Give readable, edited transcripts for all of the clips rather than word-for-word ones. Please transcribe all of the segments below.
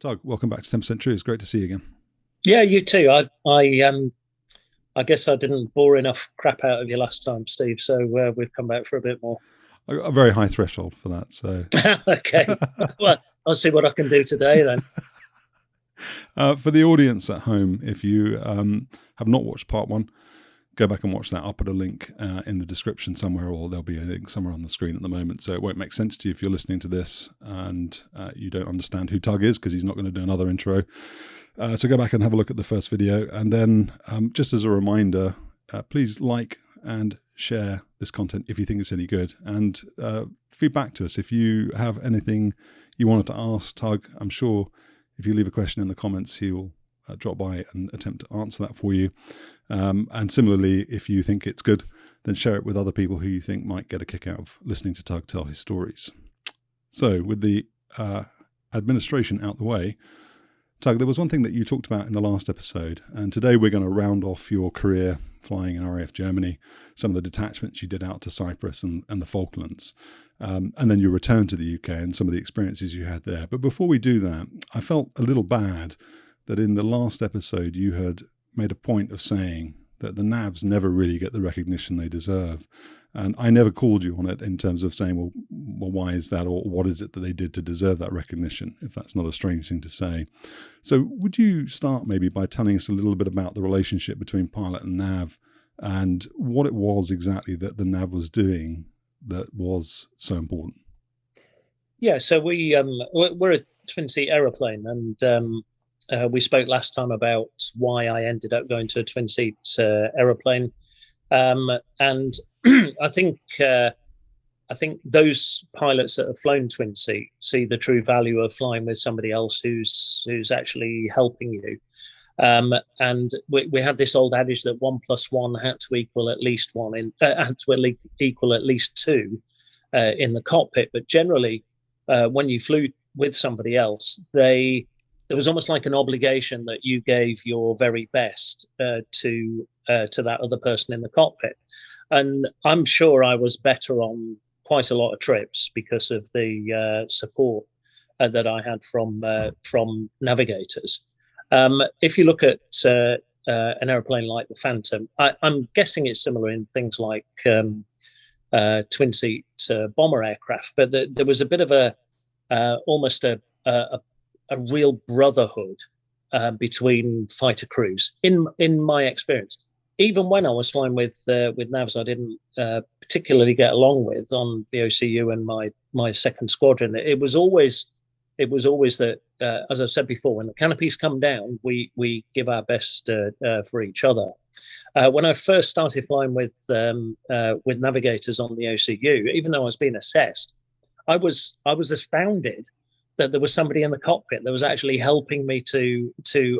Doug, welcome back to 10% True. It's great to see you again. Yeah, you too. I guess I didn't bore enough crap out of you last time, Steve. So we've come back for a bit more. I got a very high threshold for that. So okay, well, I'll see what I can do today then. For the audience at home, if you have not watched part one, go back and watch that. I'll put a link in the description somewhere, or there'll be a link somewhere on the screen at the moment. So it won't make sense to you if you're listening to this and you don't understand who Tug is, because he's not going to do another intro. So go back and have a look at the first video. And then just as a reminder, please like and share this content if you think it's any good, and feedback to us if you have anything you wanted to ask Tug. I'm sure if you leave a question in the comments, he will drop by and attempt to answer that for you. And similarly, if you think it's good, then share it with other people who you think might get a kick out of listening to Tug tell his stories. So with the administration out the way, Tug, there was one thing that you talked about in the last episode, and today we're going to round off your career flying in RAF Germany, some of the detachments you did out to Cyprus and the Falklands, and then you returned to the UK and some of the experiences you had there. But before we do that, I felt a little bad that in the last episode you had made a point of saying that the NAVs never really get the recognition they deserve. And I never called you on it in terms of saying, well, why is that? Or what is it that they did to deserve that recognition, if that's not a strange thing to say. So would you start maybe by telling us a little bit about the relationship between pilot and NAV, and what it was exactly that the NAV was doing that was so important? Yeah, so we're a twin-seat aeroplane, and we spoke last time about why I ended up going to a twin-seat aeroplane, and I think those pilots that have flown twin-seat see the true value of flying with somebody else who's actually helping you. And we had this old adage that 1 + 1 had to equal at least equal at least 2 in the cockpit. But generally, when you flew with somebody else, there was almost like an obligation that you gave your very best to that other person in the cockpit. And I'm sure I was better on quite a lot of trips because of the support that I had from navigators. If you look at an aeroplane like the Phantom, I'm guessing it's similar in things like twin-seat bomber aircraft, but there was a bit of almost a real brotherhood between fighter crews in my experience. Even when I was flying with navs I didn't particularly get along with on the OCU and my second squadron, it was always that, as I've said before, when the canopies come down, we give our best for each other. When I first started flying with navigators on the OCU, even though I was being assessed, I was astounded that there was somebody in the cockpit that was actually helping me to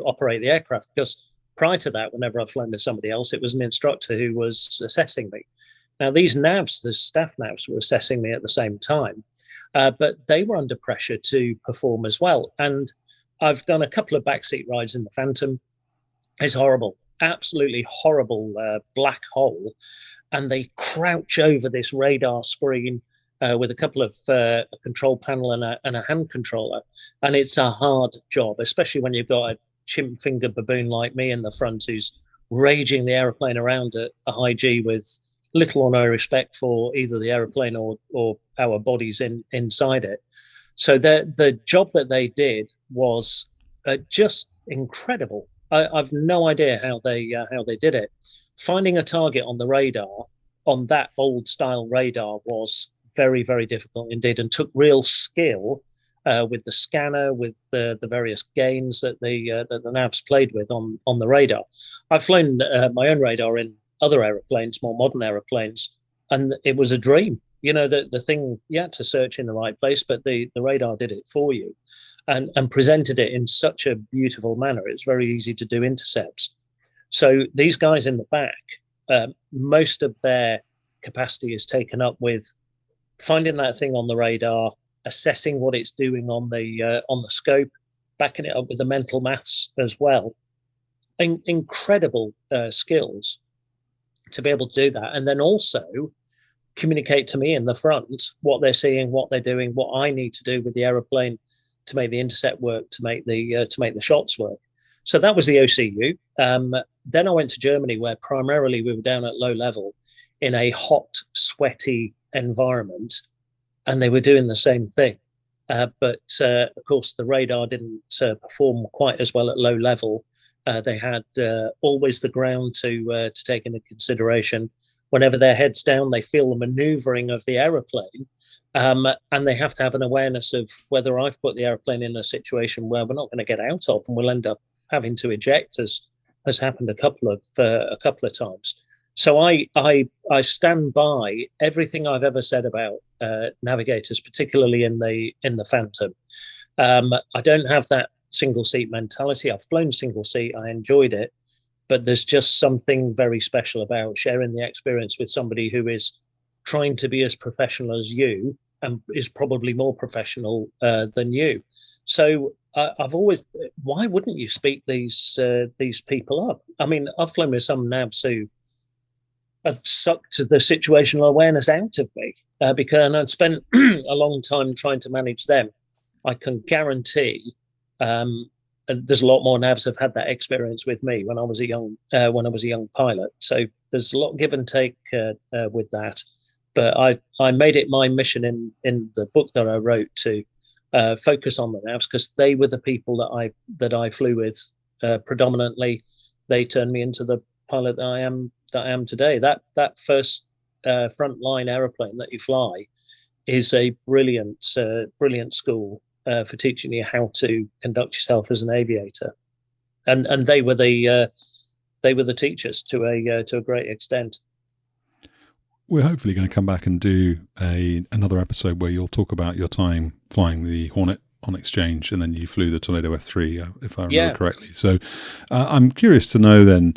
operate the aircraft, because prior to that, whenever I've flown with somebody else, it was an instructor who was assessing me. Now, these navs, the staff navs, were assessing me at the same time, but they were under pressure to perform as well. And I've done a couple of backseat rides in the Phantom. It's horrible, absolutely horrible black hole. And they crouch over this radar screen with a couple of a control panel and a hand controller. And it's a hard job, especially when you've got a chimp finger baboon like me in the front who's raging the aeroplane around at a high G with little or no respect for either the aeroplane or our bodies inside it. So the job that they did was just incredible. I've no idea how they did it. Finding a target on the radar, on that old style radar, was very, very difficult indeed, and took real skill with the scanner, with the various gains that the navs played with on the radar. I've flown my own radar in other aeroplanes, more modern aeroplanes, and it was a dream. You know, the thing, you had to search in the right place, but the radar did it for you and presented it in such a beautiful manner. It's very easy to do intercepts. So these guys in the back, most of their capacity is taken up with finding that thing on the radar, assessing what it's doing on the scope, backing it up with the mental maths as well. Incredible skills to be able to do that, and then also communicate to me in the front what they're seeing, what they're doing, what I need to do with the aeroplane the intercept work, to make the shots work. So that was the OCU. Then I went to Germany, where primarily we were down at low level in a hot, sweaty environment, and they were doing the same thing. But of course, the radar didn't perform quite as well at low level. They had always the ground to take into consideration. Whenever their head's down, they feel the manoeuvring of the aeroplane, and they have to have an awareness of whether I've put the aeroplane in a situation where we're not going to get out of, and we'll end up having to eject, as has happened a couple of times. So I stand by everything I've ever said about navigators, particularly in the Phantom. I don't have that single seat mentality. I've flown single seat. I enjoyed it, but there's just something very special about sharing the experience with somebody who is trying to be as professional as you and is probably more professional than you. So I've always, why wouldn't you speak these people up? I mean, I've flown with some navs who have sucked the situational awareness out of me and I'd spent a long time trying to manage them. I can guarantee there's a lot more navs have had that experience with me when I was a young pilot. So there's a lot of give and take with that. But I made it my mission in the book that I wrote to focus on the navs, because they were the people that I flew with predominantly. They turned me into the pilot that I am today. That first frontline aeroplane that you fly is a brilliant school for teaching you how to conduct yourself as an aviator, and they were the teachers to a great extent. We're hopefully going to come back and do another episode where you'll talk about your time flying the Hornet on exchange, and then you flew the Tornado F3, if I remember correctly. So I'm curious to know then,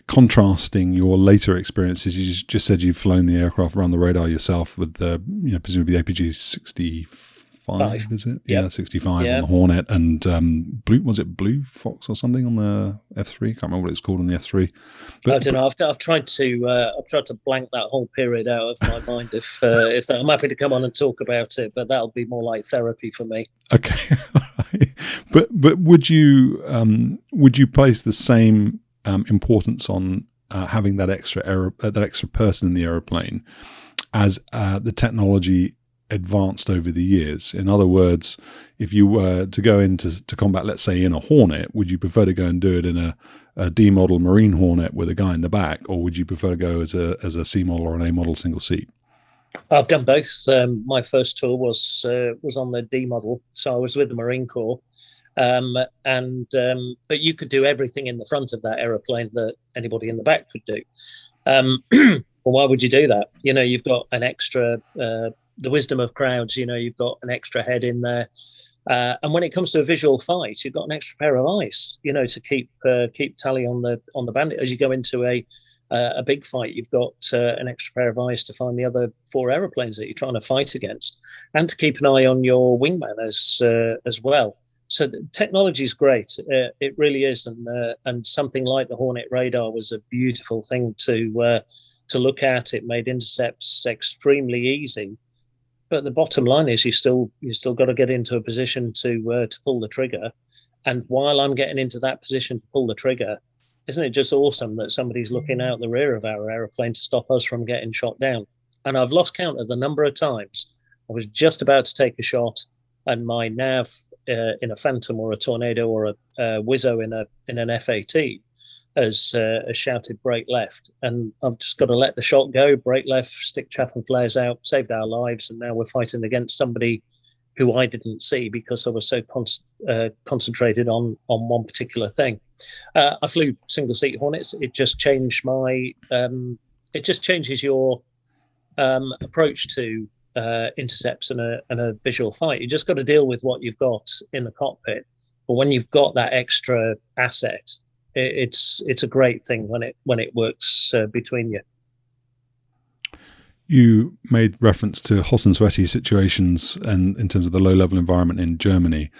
contrasting your later experiences. You just said you've flown the aircraft around the radar yourself with the, presumably APG 65, is it? Yep. Yeah, 65 on the Hornet, and Blue Fox or something on the F3? Can't remember what it's called on the F3. But, I don't know. I've tried to blank that whole period out of my mind. If that, I'm happy to come on and talk about it, but that'll be more like therapy for me. Okay, but would you place the same importance on having that extra person in the aeroplane as the technology advanced over the years? In other words, if you were to go into combat, let's say in a Hornet, would you prefer to go and do it in a D model Marine Hornet with a guy in the back, or would you prefer to go as a C model or an A model single seat? I've done both. My first tour was on the D model, so I was with the Marine Corps. But you could do everything in the front of that aeroplane that anybody in the back could do. Well, why would you do that? You've got an extra, the wisdom of crowds, you've got an extra head in there. And when it comes to a visual fight, you've got an extra pair of eyes, to keep tally on the bandit. As you go into a big fight, you've got an extra pair of eyes to find the other 4 aeroplanes that you're trying to fight against, and to keep an eye on your wingman as well. So the technology is great. It really is, and something like the Hornet radar was a beautiful thing to look at. It made intercepts extremely easy. But the bottom line is you still got to get into a position to pull the trigger. And while I'm getting into that position to pull the trigger, isn't it just awesome that somebody's looking out the rear of our aeroplane to stop us from getting shot down? And I've lost count of the number of times I was just about to take a shot, and my nav in a Phantom or a Tornado or a Wizzo in an F-18 has shouted brake left, and I've just got to let the shot go, brake left, stick chaff and flares out, saved our lives, and now we're fighting against somebody who I didn't see because I was so concentrated on one particular thing. I flew single seat Hornets. It just changed my. It just changes your approach to intercepts and a visual fight. You just got to deal with what you've got in the cockpit. But when you've got that extra asset, it's a great thing when it works between you. You made reference to hot and sweaty situations, and in terms of the low-level environment in Germany,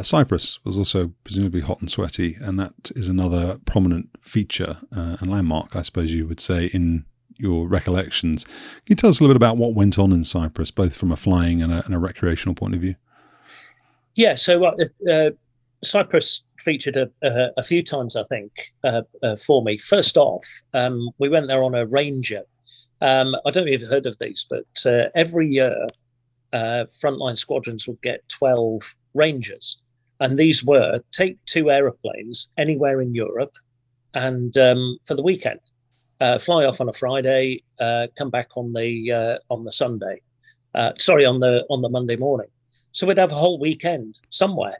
Cyprus was also presumably hot and sweaty, and that is another prominent feature and landmark, I suppose you would say, in your recollections. Can you tell us a little bit about what went on in Cyprus, both from a flying and a recreational point of view? Yeah, so Cyprus featured a few times, I think, for me. First off, we went there on a Ranger. I don't know if you've heard of these, but every year, frontline squadrons would get 12 Rangers. And these were take 2 aeroplanes anywhere in Europe and for the weekend. Fly off on a Friday, come back on the Sunday. On the Monday morning. So we'd have a whole weekend somewhere,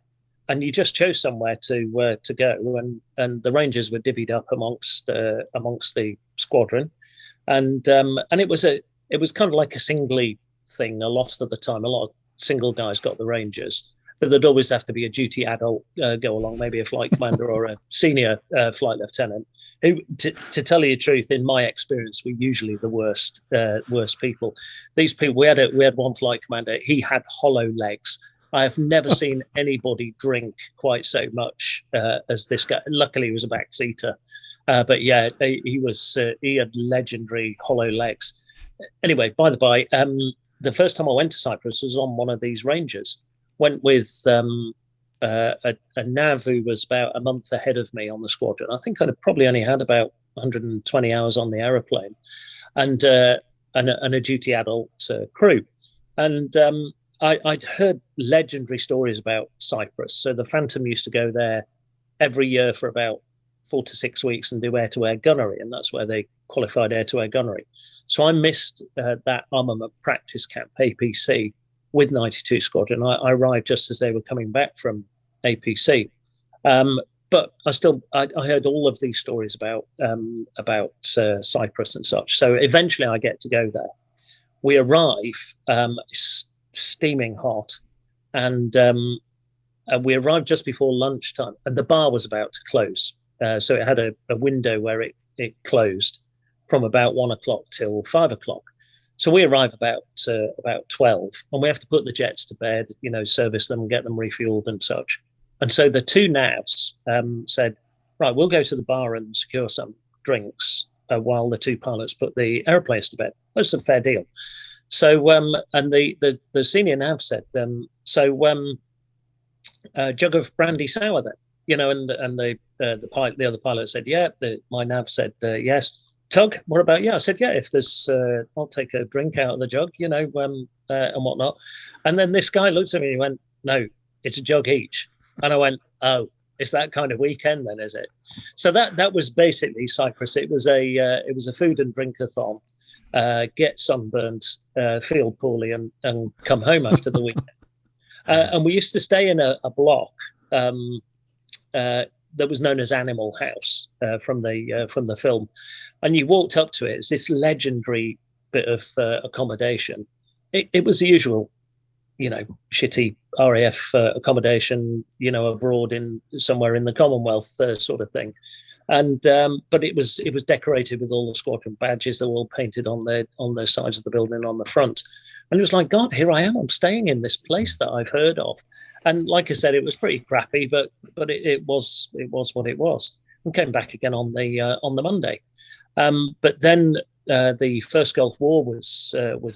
and you just chose somewhere to go, and the Rangers were divvied up amongst the squadron, and it was kind of like a singly thing a lot of the time. A lot of single guys got the Rangers, but there'd always have to be a duty adult go along, maybe a flight commander or a senior flight lieutenant. Who, to tell you the truth, in my experience, were usually the worst people. These people, we had one flight commander. He had hollow legs. I have never seen anybody drink quite so much as this guy. Luckily, he was a backseater, but yeah, he had legendary hollow legs. Anyway, by the by, the first time I went to Cyprus was on one of these Rangers. Went with a nav who was about a month ahead of me on the squadron. I think I'd probably only had about 120 hours on the aeroplane, and a duty adult crew. And I'd heard legendary stories about Cyprus. So the Phantom used to go there every year for about 4 to 6 weeks and do air-to-air gunnery, and that's where they qualified air-to-air gunnery. So I missed that armament practice camp, APC, with 92 Squadron. I arrived just as they were coming back from APC. But I heard all of these stories about Cyprus and such. So eventually I get to go there. We arrive, steaming hot, and we arrived just before lunchtime, and the bar was about to close. So it had a window where it closed from about 1 o'clock till 5 o'clock. So we arrive about 12, and we have to put the jets to bed, service them, get them refueled and such. And so the 2 navs said, right, we'll go to the bar and secure some drinks while the 2 pilots put the airplanes to bed. That's a fair deal. So, and the senior nav said, jug of brandy sour then, and the other pilot said, yeah. My nav said, yes. Tug, what about you? I said, yeah, if there's, I'll take a drink out of the jug, and whatnot. And then this guy looked at me and he went, no, it's a jug each. And I went, oh, it's that kind of weekend then, is it? So that was basically Cyprus. It was a food and drink-a-thon, get sunburned, feel poorly, and come home after the weekend. And we used to stay in a block that was known as Animal House from the film, and you walked up to it. It's this legendary bit of accommodation. It was the usual, shitty RAF accommodation, abroad in somewhere in the Commonwealth sort of thing. And but it was decorated with all the squadron badges. They were all painted on the sides of the building on the front. And it was like, God, here I am. I'm staying in this place that I've heard of. And like I said, it was pretty crappy, but it was what it was. And came back again on the Monday. But then the first Gulf War was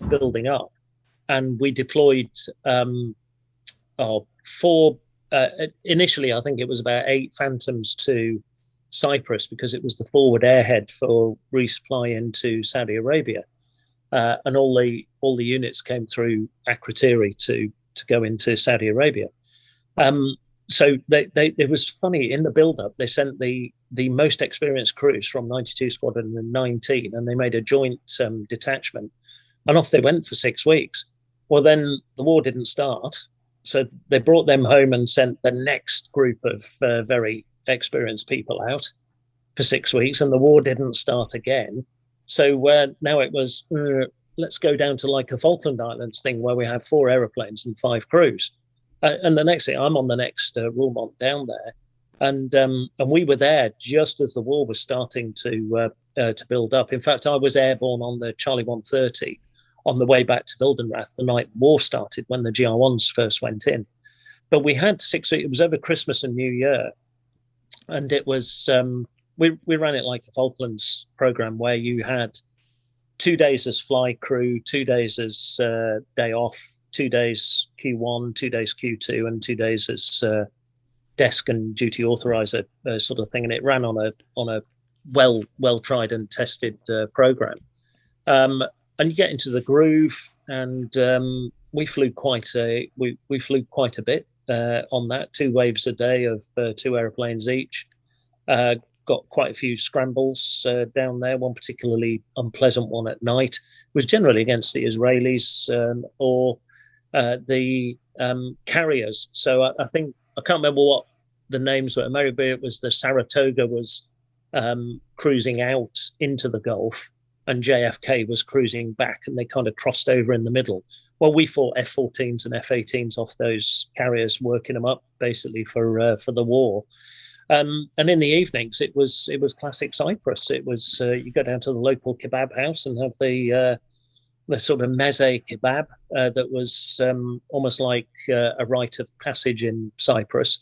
building up, and we deployed initially, I think it was about 8 Phantoms to Cyprus, because it was the forward airhead for resupply into Saudi Arabia, and all the units came through Akrotiri to go into Saudi Arabia. So it was funny, in the build-up, they sent the most experienced crews from 92 Squadron and 19, and they made a joint detachment, and off they went for 6 weeks. Well, then the war didn't start, so they brought them home and sent the next group of very experienced people out for 6 weeks, and the war didn't start again. So now it was, let's go down to like a Falkland Islands thing where we have 4 aeroplanes and 5 crews. And the next thing, I'm on the next Roermond down there, and we were there just as the war was starting to build up. In fact, I was airborne on the Charlie 130 on the way back to Wildenrath the night the war started, when the GR1s first went in. But we had 6 weeks. It was over Christmas and New Year, and it was we ran it like a Falklands program, where you had 2 days as fly crew, 2 days as day off, 2 days Q1, 2 days Q2, and 2 days as desk and duty authorizer sort of thing, and it ran on a well tried and tested program. And you get into the groove, and we flew quite a bit on that. 2 waves a day of 2 airplanes each. Got quite a few scrambles down there. One particularly unpleasant one at night was generally against the Israelis or the carriers. So I think, I can't remember what the names were. Maybe it was the Saratoga was cruising out into the Gulf, and JFK was cruising back, and they kind of crossed over in the middle. Well, we fought F-14s and F-18s off those carriers, working them up basically for the war. And in the evenings, it was classic Cyprus. It was you go down to the local kebab house and have the sort of meze kebab that was almost like a rite of passage in Cyprus.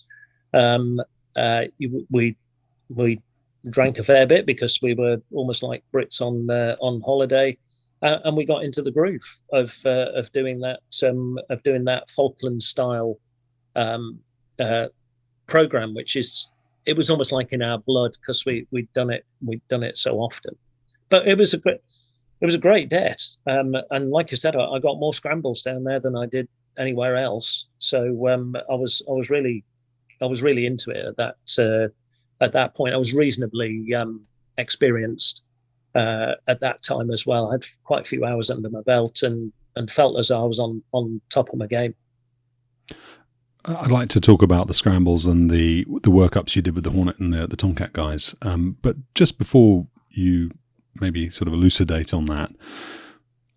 We drank a fair bit because we were almost like Brits on holiday, and we got into the groove of doing that Falklands style program, which is. It was almost like in our blood because we'd done it so often. But it was a great debt, and like I said, I got more scrambles down there than I did anywhere else. So I was really into it at that point. I was reasonably experienced at that time as well. I had quite a few hours under my belt and felt as though I was on top of my game. I'd like to talk about the scrambles and the workups you did with the Hornet and the Tomcat guys. But just before you maybe sort of elucidate on that,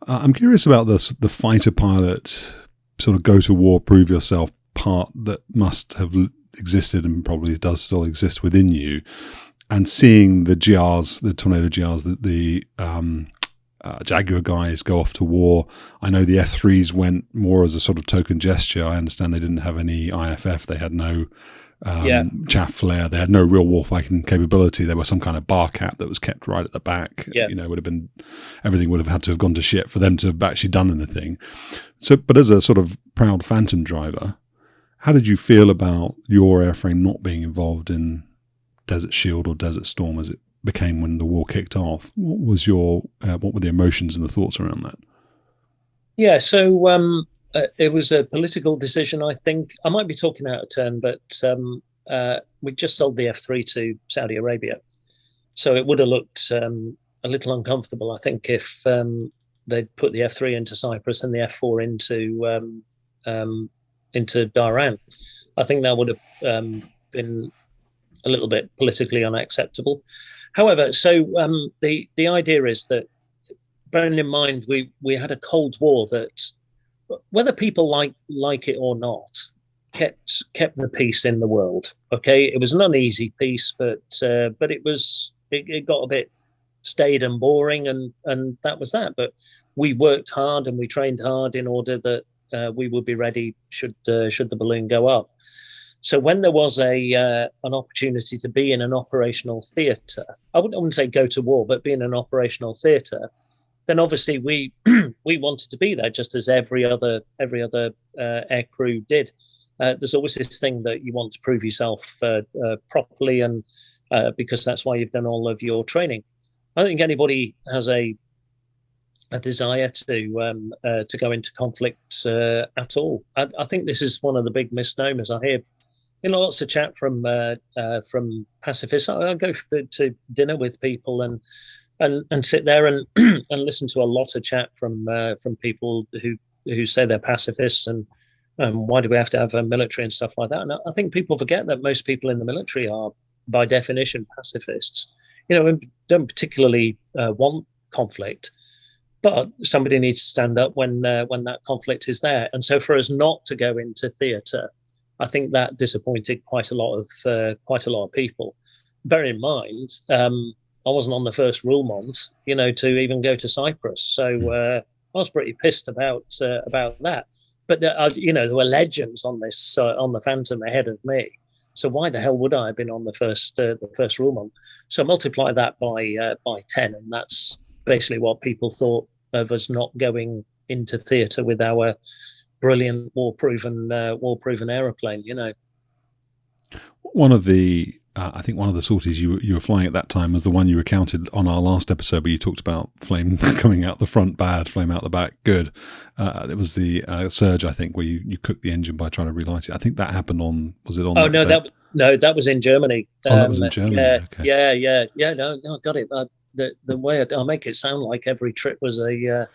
I'm curious about the fighter pilot sort of go to war, prove yourself part that must have existed and probably does still exist within you, and seeing the GRs, the Tornado GRs, the Jaguar guys go off to war. I know the F3s went more as a sort of token gesture. I understand they didn't have any IFF. They had no chaff flare. They had no real warfighting capability. There was some kind of bar cap that was kept right at the back. Yeah. Everything would have had to have gone to shit for them to have actually done anything. So, but as a sort of proud Phantom driver, how did you feel about your airframe not being involved in Desert Shield or Desert Storm as it became when the war kicked off? What were the emotions and the thoughts around that? Yeah, so it was a political decision, I think. I might be talking out of turn, but we just sold the F3 to Saudi Arabia. So it would have looked a little uncomfortable, I think, if they'd put the F3 into Cyprus and the F4 into Dhahran. I think that would have been a little bit politically unacceptable. However, so the idea is that, bearing in mind we had a Cold War that, whether people like it or not, kept the peace in the world. Okay, it was an uneasy peace, but it got a bit staid and boring, and that was that. But we worked hard and we trained hard in order that we would be ready should the balloon go up. So when there was an opportunity to be in an operational theatre, I wouldn't say go to war, but be in an operational theatre, then obviously we wanted to be there, just as every other air crew did. There's always this thing that you want to prove yourself properly, and because that's why you've done all of your training. I don't think anybody has a desire to go into conflict at all. I think this is one of the big misnomers I hear. Lots of chat from pacifists. I go to dinner with people and sit there and and listen to a lot of chat from people who say they're pacifists and why do we have to have a military and stuff like that. And I think people forget that most people in the military are, by definition, pacifists. And don't particularly want conflict, but somebody needs to stand up when that conflict is there. And so, for us not to go into theatre, I think that disappointed quite a lot of people. Bear in mind, I wasn't on the first Rulmont, to even go to Cyprus, so I was pretty pissed about that. But there were legends on this on the Phantom ahead of me. So why the hell would I have been on the first Rulmont? So multiply that by 10, and that's basically what people thought of us not going into theatre with our brilliant war-proven aeroplane. One of the I think one of the sorties you were flying at that time was the one you recounted on our last episode, where you talked about flame coming out the front bad, flame out the back good. It was the Surge, I think, where you cooked the engine by trying to relight it. I think that happened on. Was it on? Oh no, that was in Germany. That was in Germany. Yeah, okay. yeah. No, got it. The way I make it sound like every trip was an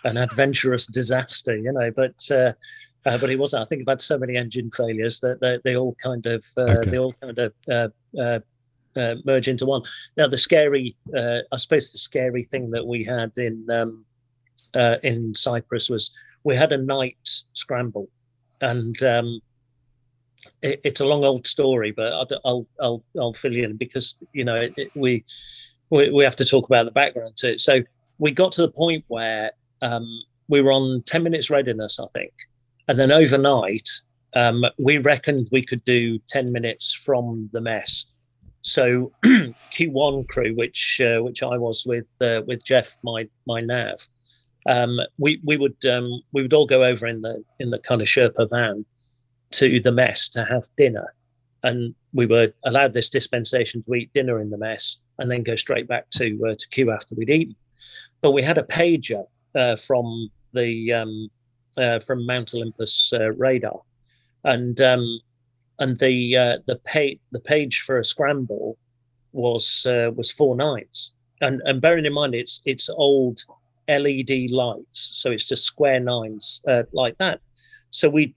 adventurous disaster, but it wasn't. I think I've had so many engine failures that they all kind of merge into one. Now, I suppose the scary thing that we had in Cyprus was we had a night scramble, and it's a long old story, but I'll fill you in because we have to talk about the background to it. So we got to the point where we were on 10 minutes readiness, I think. And then overnight, we reckoned we could do 10 minutes from the mess. So Q1 crew, which I was with Jeff, my nav, we would all go over in the kind of Sherpa van to the mess to have dinner, and we were allowed this dispensation to eat dinner in the mess and then go straight back to Q after we'd eaten. But we had a pager from Mount Olympus radar, and the page for a scramble was 4 nines, and bearing in mind it's old LED lights, so it's just square nines like that. So we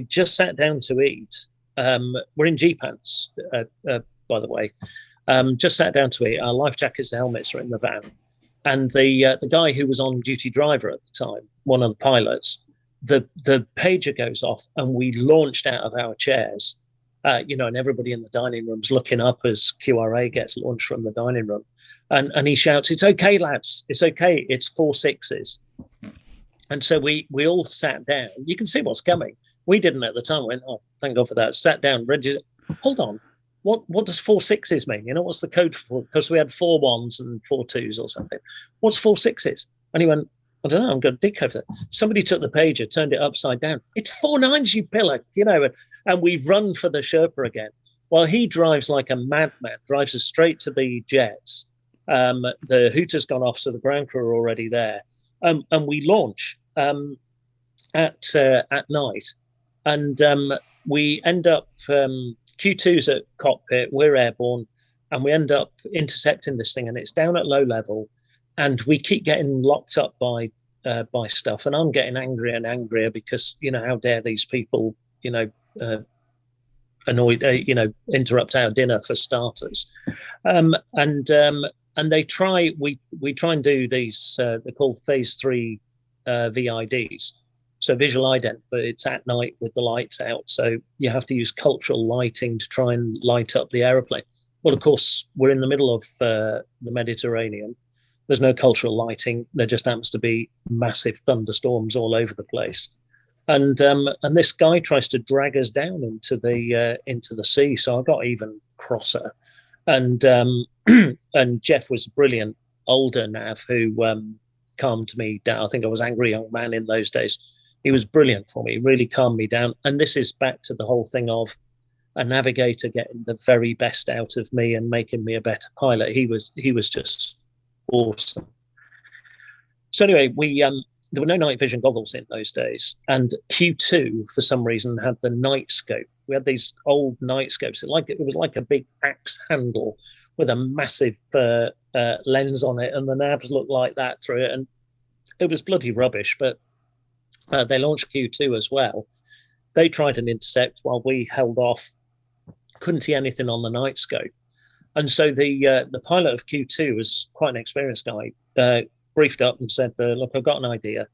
just sat down to eat. We're in G pants, by the way. Just sat down to eat. Our life jackets and helmets are in the van, and the guy who was on duty driver at the time, one of the pilots, the pager goes off, and we launched out of our chairs, and everybody in the dining room's looking up as QRA gets launched from the dining room, and he shouts, "It's okay, lads, it's okay, it's 4 6s." And so we all sat down. You can see what's coming. We didn't at the time. We went, "Oh, thank God for that." Sat down, ready. Hold on. What does 4 6s mean? What's the code for? Because we had 4 1s and 4 2s or something. What's 4 6s? And he went, "I don't know. I'm going to dig over that." Somebody took the pager, turned it upside down. "It's 4 9s, you pillar," And we've run for the Sherpa again. While he drives like a madman, drives us straight to the jets. The hooter's gone off, so the ground crew are already there. And we launch at night, and we end up Q2's at cockpit. We're airborne, and we end up intercepting this thing, and it's down at low level, and we keep getting locked up by stuff, and I'm getting angrier and angrier because how dare these people annoyed interrupt our dinner for starters, and they try. We try and do these. They're called Phase 3 VIDs, so visual ident, but it's at night with the lights out. So you have to use cultural lighting to try and light up the aeroplane. Well, of course, we're in the middle of the Mediterranean. There's no cultural lighting. There just happens to be massive thunderstorms all over the place, and this guy tries to drag us down into the sea. So I got even crosser, and and Jeff was a brilliant older nav who calmed me down. I think I was an angry young man in those days. He was brilliant for me. He really calmed me down. And this is back to the whole thing of a navigator getting the very best out of me and making me a better pilot. He was just awesome. So anyway, there were no night vision goggles in those days, and Q2 for some reason had the night scope. We had these old night scopes. It was like a big axe handle with a massive lens on it, and the navs looked like that through it, and it was bloody rubbish. But they launched Q2 as well. They tried an intercept while we held off. Couldn't see anything on the night scope, and so the pilot of Q2 was quite an experienced guy. Briefed up and said, "Look, I've got an idea.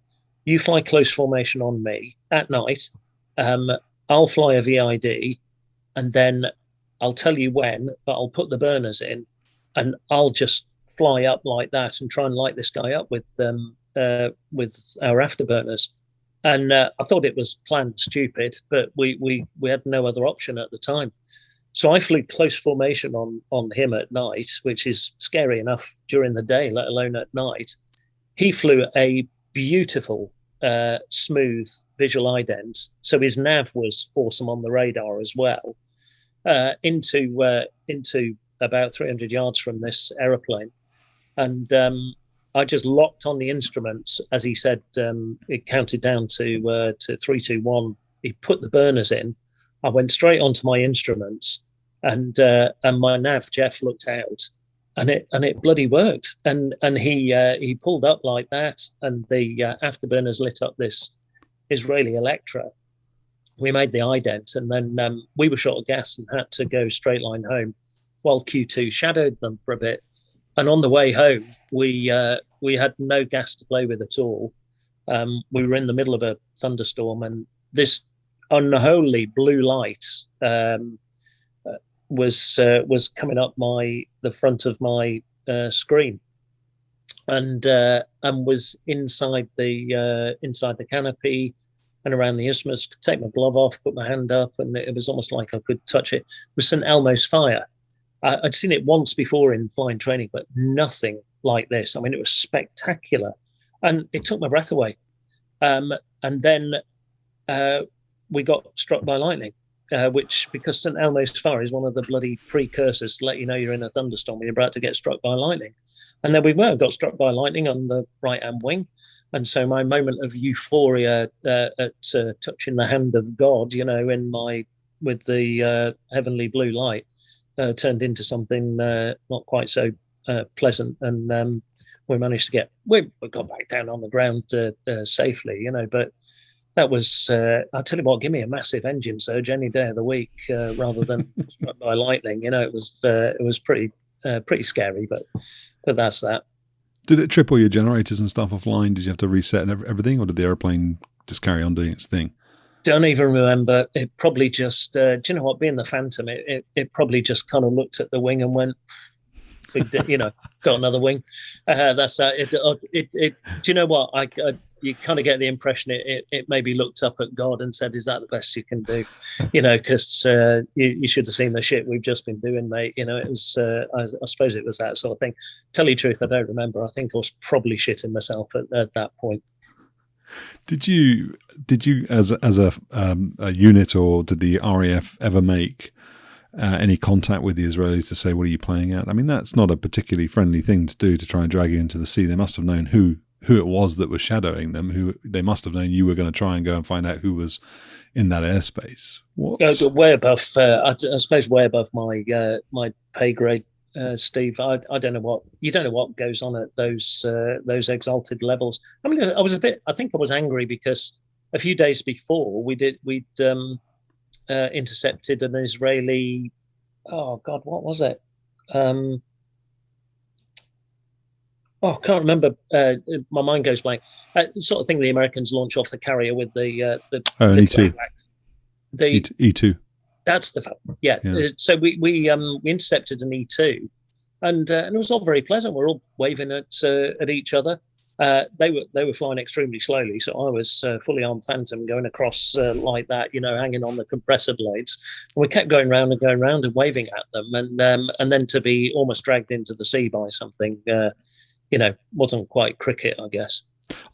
You fly close formation on me at night. I'll fly a VID, and then I'll tell you when, but I'll put the burners in, and I'll just fly up like that and try and light this guy up with our afterburners." And I thought it was planned stupid, but we had no other option at the time. So I flew close formation on him at night, which is scary enough during the day, let alone at night. He flew a beautiful smooth visual ident. So his nav was awesome on the radar as well. Into about 300 yards from this aeroplane, and I just locked on the instruments as he said. It counted down to 3, 2, 1. He put the burners in. I went straight onto my instruments, and my nav Jeff looked out, and it bloody worked. And he pulled up like that, and the afterburners lit up this Israeli Electra. We made the ident, and then we were short of gas and had to go straight line home, while Q2 shadowed them for a bit. And on the way home, we had no gas to play with at all. We were in the middle of a thunderstorm, and this unholy blue light was coming up the front of my screen, and was inside the canopy and around the isthmus. Could take my glove off, put my hand up, and it was almost like I could touch it. It was St. Elmo's fire. I'd seen it once before in flying training, but nothing like this. I mean, it was spectacular, and it took my breath away. And then we got struck by lightning, which, because St. Elmo's fire is one of the bloody precursors to let you know you're in a thunderstorm when you're about to get struck by lightning. And then we got struck by lightning on the right-hand wing. And so my moment of euphoria at touching the hand of God, with the heavenly blue light, turned into something not quite so pleasant. And we managed to we got back down on the ground safely, but that was, I'll tell you what, give me a massive engine surge any day of the week rather than struck by lightning. It was pretty scary, but that's that. Did it trip all your generators and stuff offline? Did you have to reset and everything, or did the airplane just carry on doing its thing? Don't even remember. It probably just, do you know what, being the Phantom, it probably just kind of looked at the wing and went, got another wing. That's it. Do you know what? You kind of get the impression it maybe looked up at God and said, "Is that the best you can do?" Because you should have seen the shit we've just been doing, mate. It was. I suppose it was that sort of thing. Tell you the truth, I don't remember. I think I was probably shitting myself at that point. Did you as a unit, or did the RAF ever make any contact with the Israelis to say, what are you playing at? I mean, that's not a particularly friendly thing to do, to try and drag you into the sea. They must have known who it was that was shadowing them. They must have known you were going to try and go and find out who was in that airspace. Way above, I suppose, way above my pay grade, Steve. I don't know what goes on at those exalted levels. I mean, I think I was angry because a few days before we'd intercepted an Israeli, oh God, what was it? I can't remember. My mind goes blank. Sort of thing the Americans launch off the carrier with the E2. The E2. That's yeah. So we intercepted an E2, and it was all very pleasant. We're all waving at each other. They were flying extremely slowly, so I was fully armed Phantom going across like that, hanging on the compressor blades. And we kept going round and waving at them, and then to be almost dragged into the sea by something, wasn't quite cricket, I guess.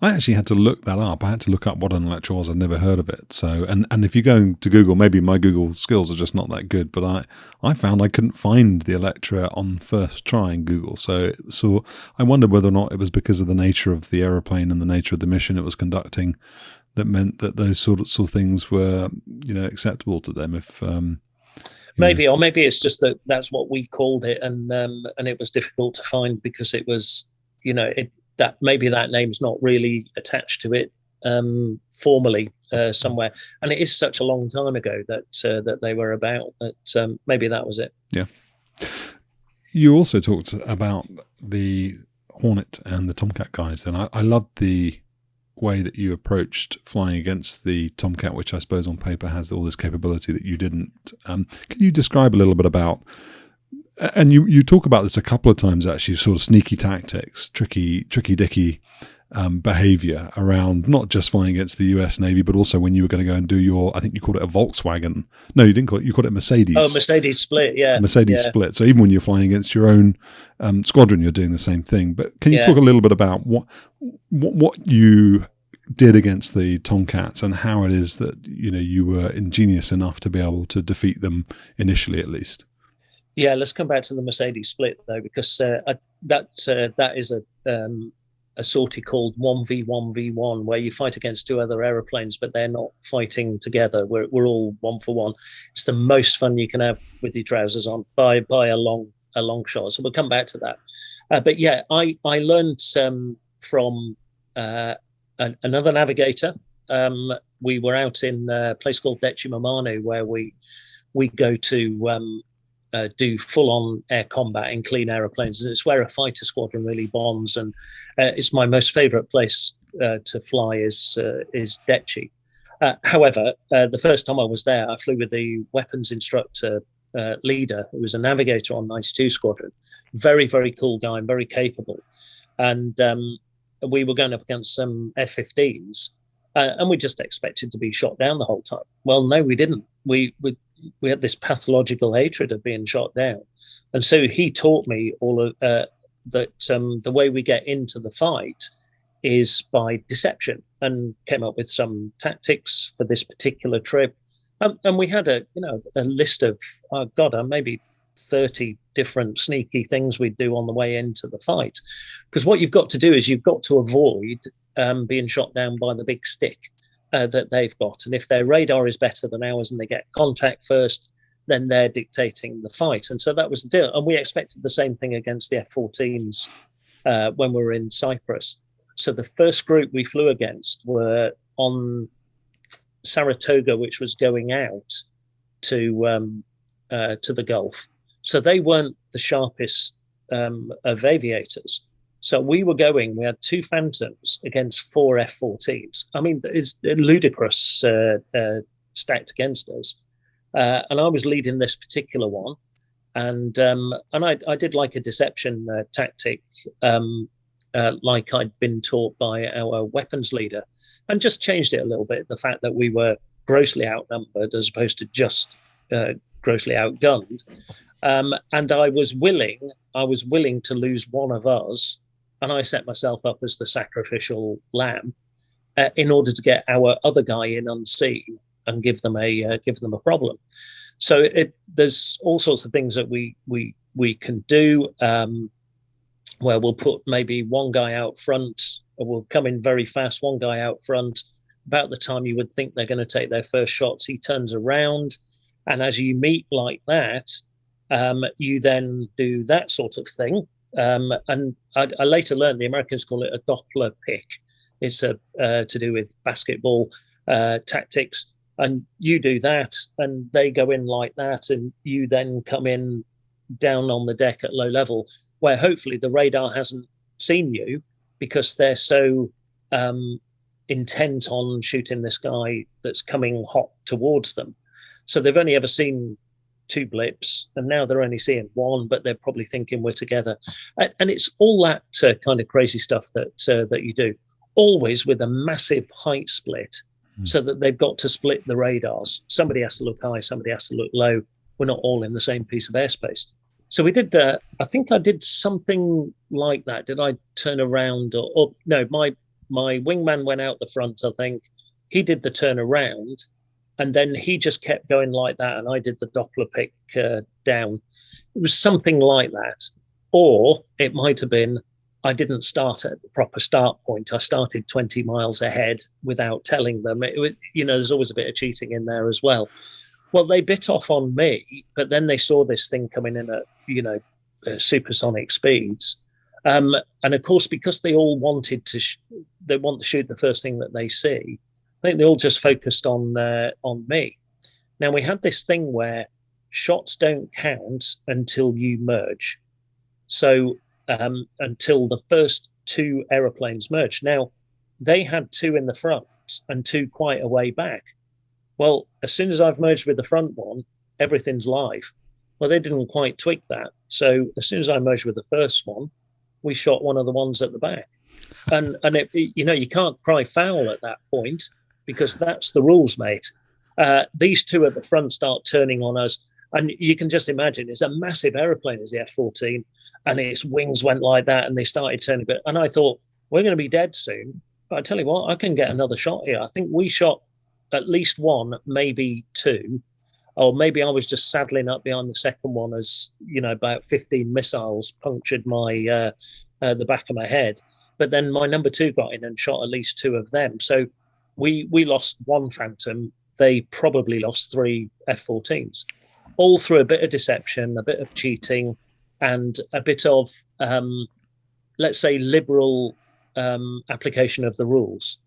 I actually had to look that up. I had to look up what an Electra was. I'd never heard of it. So, and if you go to Google, maybe my Google skills are just not that good, but I found I couldn't find the Electra on first try in Google. So I wondered whether or not it was because of the nature of the aeroplane and the nature of the mission it was conducting that meant that those sorts of things were, acceptable to them. If maybe, or maybe it's just that's what we called it, and it was difficult to find because it was, that maybe that name's not really attached to it formally somewhere, and it is such a long time ago that they were about that maybe that was it. Yeah. You also talked about the Hornet and the Tomcat guys, and I loved the way that you approached flying against the Tomcat, which I suppose on paper has all this capability that you didn't. Can you describe a little bit about? And you talk about this a couple of times, actually, sort of sneaky tactics, tricky dicky behavior around not just flying against the US Navy, but also when you were going to go and do I think you called it a Volkswagen. No, you didn't call it, you called it Mercedes. Oh, Mercedes split, yeah. Mercedes split. So even when you're flying against your own squadron, you're doing the same thing. But can you talk a little bit about what you did against the Tomcats, and how it is that you were ingenious enough to be able to defeat them initially, at least. Yeah, let's come back to the Mercedes split though, because that is a sortie called 1v1v1, where you fight against two other aeroplanes, but they're not fighting together. We're all 1-for-1. It's the most fun you can have with your trousers on by a long shot. So we'll come back to that. But yeah, I learned from another navigator. We were out in a place called Decimamanu, where we go to do full-on air combat in clean aeroplanes. And it's where a fighter squadron really bonds. And it's my most favorite place to fly is Deci. However, the first time I was there, I flew with the weapons instructor leader, who was a navigator on 92 Squadron. Very, very cool guy and very capable. And we were going up against some F-15s, and we just expected to be shot down the whole time. Well, no, we didn't. We had this pathological hatred of being shot down. And so he taught me all of that the way we get into the fight is by deception, and came up with some tactics for this particular trip. And we had a list of, maybe 30 different sneaky things we'd do on the way into the fight. Because what you've got to do is you've got to avoid being shot down by the big stick that they've got. And if their radar is better than ours and they get contact first, then they're dictating the fight. And so that was the deal. And we expected the same thing against the F-14s when we were in Cyprus. So the first group we flew against were on Saratoga, which was going out to the Gulf. So they weren't the sharpest of aviators. So we had 2 Phantoms against 4 F-14s. I mean, it's ludicrous stacked against us. And I was leading this particular one. And I did like a deception tactic, like I'd been taught by our weapons leader, and just changed it a little bit. The fact that we were grossly outnumbered as opposed to just grossly outgunned. And I was willing to lose one of us, and I set myself up as the sacrificial lamb in order to get our other guy in unseen and give them a problem. So there's all sorts of things that we can do, where we'll put maybe one guy out front, or we'll come in very fast, one guy out front. About the time you would think they're going to take their first shots, he turns around. And as you meet like that, you then do that sort of thing. And I later learned the Americans call it a Doppler pick. It's to do with basketball tactics. And you do that, and they go in like that, and you then come in down on the deck at low level, where hopefully the radar hasn't seen you, because they're so intent on shooting this guy that's coming hot towards them. So they've only ever seen 2 blips, and now they're only seeing 1, but they're probably thinking we're together. And it's all that kind of crazy stuff that you do, always with a massive height split, so that they've got to split the radars. Somebody has to look high, somebody has to look low. We're not all in the same piece of airspace. So we did, I think I did something like that. Did I turn around? Or no, my wingman went out the front, I think. He did the turn around, and then he just kept going like that, and I did the Doppler pick down. It was something like that. Or it might have been, I didn't start at the proper start point. I started 20 miles ahead without telling them. It was, there's always a bit of cheating in there as well. Well, they bit off on me, but then they saw this thing coming in at, supersonic speeds. And of course, because they all wanted to, they want to shoot the first thing that they see, I think they all just focused on me. Now, we had this thing where shots don't count until you merge. So until the first 2 aeroplanes merged. Now, they had 2 in the front and 2 quite a way back. Well, as soon as I've merged with the front one, everything's live. Well, they didn't quite tweak that. So as soon as I merged with the first one, we shot one of the ones at the back. And it, you can't cry foul at that point, because that's the rules, mate. These 2 at the front start turning on us. And you can just imagine, it's a massive aeroplane, is the F-14, and its wings went like that, and they started turning. And I thought, we're going to be dead soon. But I tell you what, I can get another shot here. I think we shot at least one, maybe two, or maybe I was just saddling up behind the second one as, about 15 missiles punctured my the back of my head. But then my number two got in and shot at least two of them. So we lost one Phantom. They probably lost three F-14s, all through a bit of deception, a bit of cheating, and a bit of, let's say, liberal application of the rules.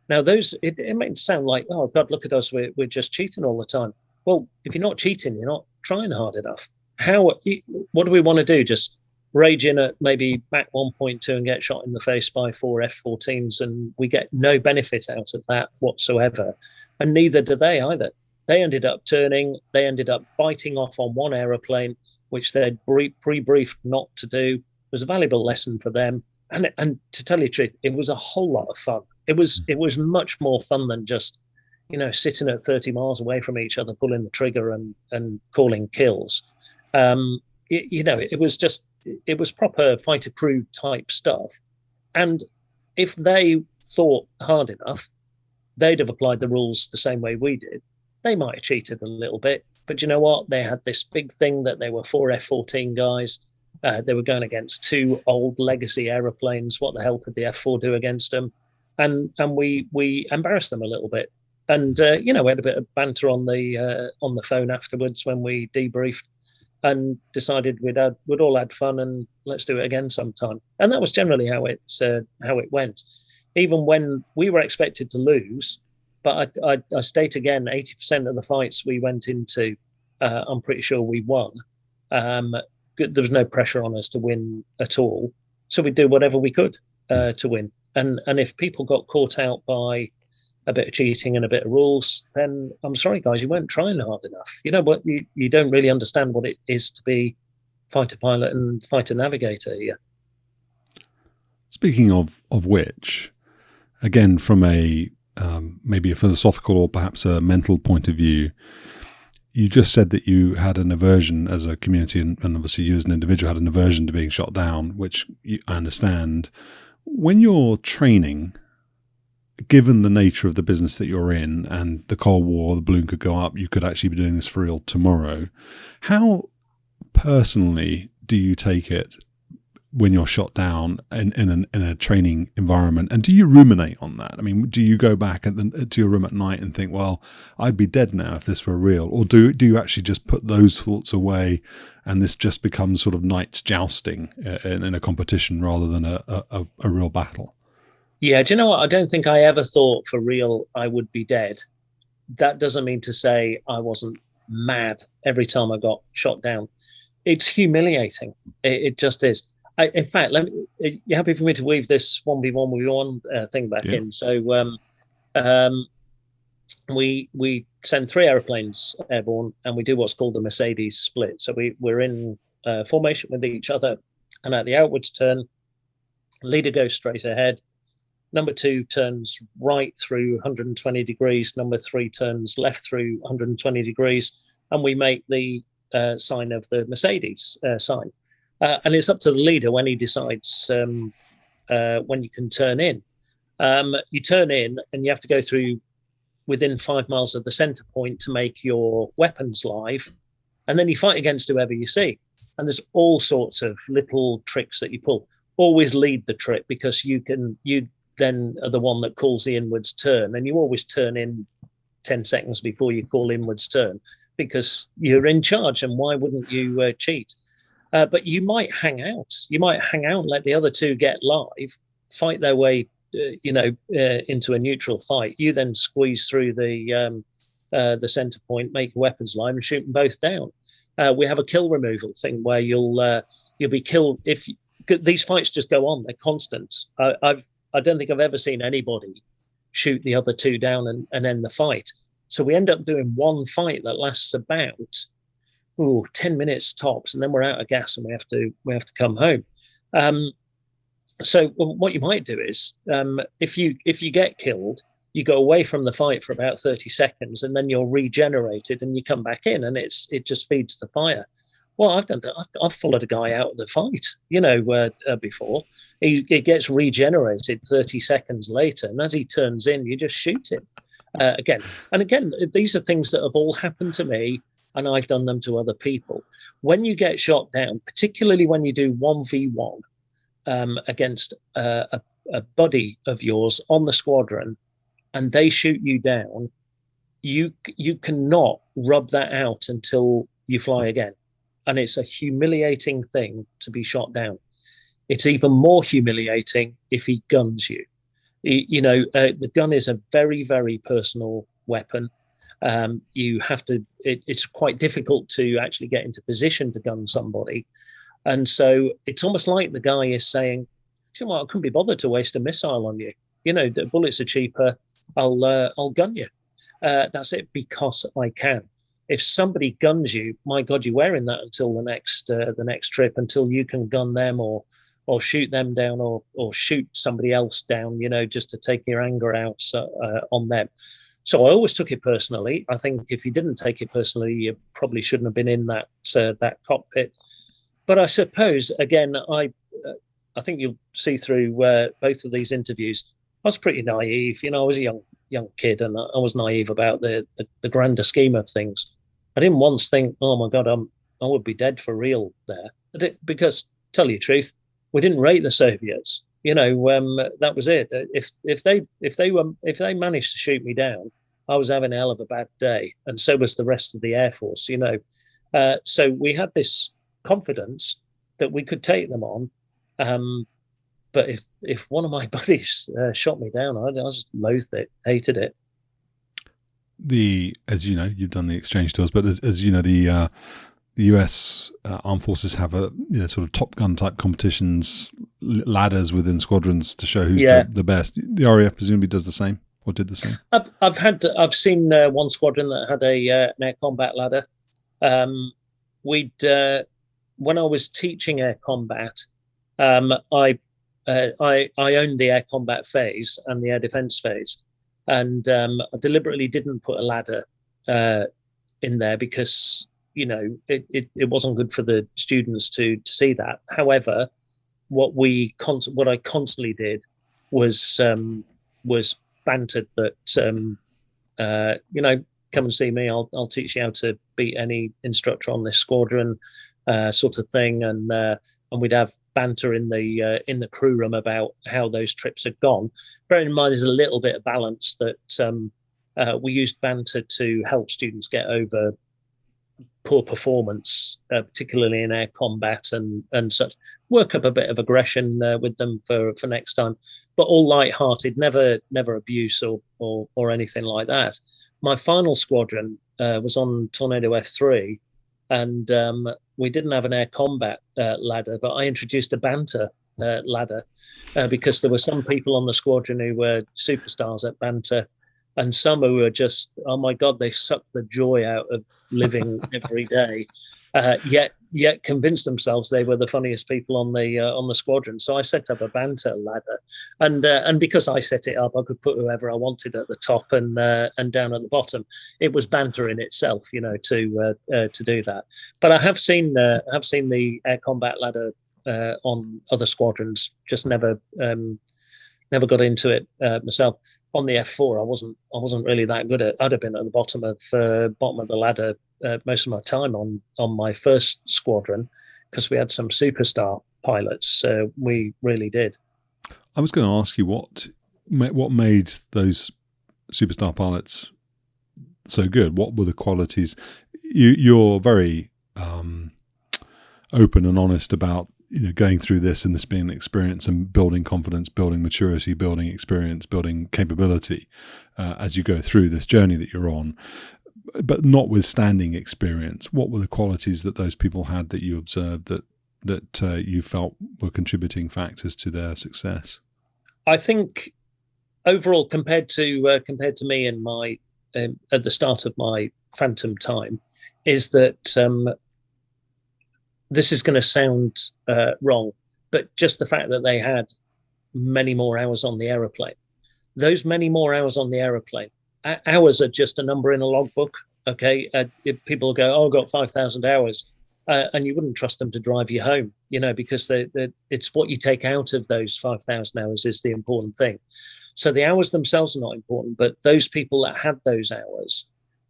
Now, it might sound like, oh, God, look at us, we're just cheating all the time. Well, if you're not cheating, you're not trying hard enough. What do we want to do? Just rage in at maybe Mach 1.2 and get shot in the face by four F-14s, and we get no benefit out of that whatsoever. And neither do they either. They ended up turning, they ended up biting off on one aeroplane, which they'd pre-briefed not to do. It was a valuable lesson for them. And to tell you the truth, it was a whole lot of fun. It was much more fun than just, sitting at 30 miles away from each other, pulling the trigger and calling kills. It was proper fighter crew type stuff. And if they thought hard enough, they'd have applied the rules the same way we did. They might have cheated a little bit, but you know what? They had this big thing that they were four F-14 guys. They were going against two old legacy aeroplanes. What the hell could the F-4 do against them? And we embarrassed them a little bit. And we had a bit of banter on the phone afterwards when we debriefed, and decided we'd all had fun and let's do it again sometime. And that was generally how it went. Even when we were expected to lose, but I state again, 80% of the fights we went into, I'm pretty sure we won. There was no pressure on us to win at all, so we'd do whatever we could to win. And if people got caught out by a bit of cheating and a bit of rules, then I'm sorry, guys, you weren't trying hard enough. You know what? You don't really understand what it is to be fighter pilot and fighter navigator here. Speaking of which, again, from a maybe a philosophical or perhaps a mental point of view, you just said that you had an aversion as a community, and obviously you as an individual had an aversion to being shot down, which I understand. When you're training, given the nature of the business that you're in and the Cold War, the balloon could go up, you could actually be doing this for real tomorrow. How personally do you take it when you're shot down in a training environment? And do you ruminate on that? I mean, do you go back to your room at night and think, well, I'd be dead now if this were real? Or do you actually just put those thoughts away and this just becomes sort of knights jousting in a competition rather than a real battle? Yeah, do you know what? I don't think I ever thought for real I would be dead. That doesn't mean to say I wasn't mad every time I got shot down. It's humiliating. It just is. In fact, you happy for me to weave this 1v1 thing back in? So we send three airplanes airborne, and we do what's called the Mercedes split. So we're in formation with each other, and at the outwards turn, leader goes straight ahead. Number two turns right through 120 degrees. Number three turns left through 120 degrees, and we make the sign of the Mercedes sign. And it's up to the leader when he decides when you can turn in. You turn in, and you have to go through within 5 miles of the center point to make your weapons live, and then you fight against whoever you see. And there's all sorts of little tricks that you pull. Always lead the trip, because you then are the one that calls the inwards turn, and you always turn in 10 seconds before you call inwards turn, because you're in charge, and why wouldn't you cheat? But you might hang out. You might hang out and let the other two get live, fight their way, into a neutral fight. You then squeeze through the center point, make weapons live, and shoot them both down. We have a kill removal thing where you'll be killed if these fights just go on. They're constant. I don't think I've ever seen anybody shoot the other two down and end the fight. So we end up doing one fight that lasts about 10 minutes tops, and then we're out of gas and we have to come home. So what you might do is, if you get killed, you go away from the fight for about 30 seconds, and then you're regenerated and you come back in, and it just feeds the fire. Well, I've done that. I've followed a guy out of the fight, before. He gets regenerated 30 seconds later, and as he turns in, you just shoot him again. And again, these are things that have all happened to me, and I've done them to other people. When you get shot down, particularly when you do 1v1 against a buddy of yours on the squadron, and they shoot you down, you cannot rub that out until you fly again. And it's a humiliating thing to be shot down. It's even more humiliating if he guns you. The gun is a very, very personal weapon. You have to, it's quite difficult to actually get into position to gun somebody. And so it's almost like the guy is saying, you know what, I couldn't be bothered to waste a missile on you. The bullets are cheaper. I'll gun you. That's it, because I can. If somebody guns you, my God, you're wearing that until the next trip, until you can gun them or shoot them down or shoot somebody else down, just to take your anger out on them. So I always took it personally. I think if you didn't take it personally, you probably shouldn't have been in that cockpit. But I suppose, again, I think you'll see through both of these interviews, I was pretty naive. I was a young kid, and I was naive about the grander scheme of things. I didn't once think, oh my God, I would be dead for real there. Because, tell you the truth, we didn't rate the Soviets. That was it. If they managed to shoot me down, I was having a hell of a bad day, and so was the rest of the Air Force. So we had this confidence that we could take them on. But if one of my buddies shot me down, I just loathed it, hated it. As you know, you've done the exchange tours, but as you know, the US armed forces have a sort of Top Gun type competitions, ladders within squadrons to show who's the best. The RAF presumably does the same, or did the same. I've seen one squadron that had an air combat ladder. When I was teaching air combat, I owned the air combat phase and the air defense phase, and I deliberately didn't put a ladder in there because it wasn't good for the students to see that. However, what I constantly did was bantered that come and see me. I'll teach you how to beat any instructor on this squadron, sort of thing, and we'd have banter in the crew room about how those trips had gone. Bearing in mind, there's a little bit of balance that we used banter to help students get over poor performance, particularly in air combat and such. Work up a bit of aggression with them for next time, but all light-hearted, never abuse or anything like that. My final squadron was on Tornado F3, and we didn't have an air combat ladder, but I introduced a banter ladder because there were some people on the squadron who were superstars at banter, and some who were just, oh my God, they sucked the joy out of living every day, yet convinced themselves they were the funniest people on the squadron. So I set up a banter ladder, and because I set it up, I could put whoever I wanted at the top and down at the bottom. It was banter in itself, to do that. But I have seen the air combat ladder on other squadrons. Just never got into it myself. On the F4, I wasn't really that good at. I'd have been at the bottom of the ladder most of my time on my first squadron, because we had some superstar pilots. We really did. I was going to ask you what made those superstar pilots so good. What were the qualities? You're very open and honest about going through this and this being an experience and building confidence, building maturity, building experience, building capability as you go through this journey that you're on. But notwithstanding experience, what were the qualities that those people had that you observed that you felt were contributing factors to their success? I think overall, compared to me and my at the start of my Phantom time, is that this is going to sound wrong, but just the fact that they had many more hours on the aeroplane. Those many more hours on the aeroplane, hours are just a number in a logbook. Okay, people go, "Oh, I've got 5,000 hours." and you wouldn't trust them to drive you home, because it's what you take out of those 5,000 hours is the important thing. So the hours themselves are not important, but those people that had those hours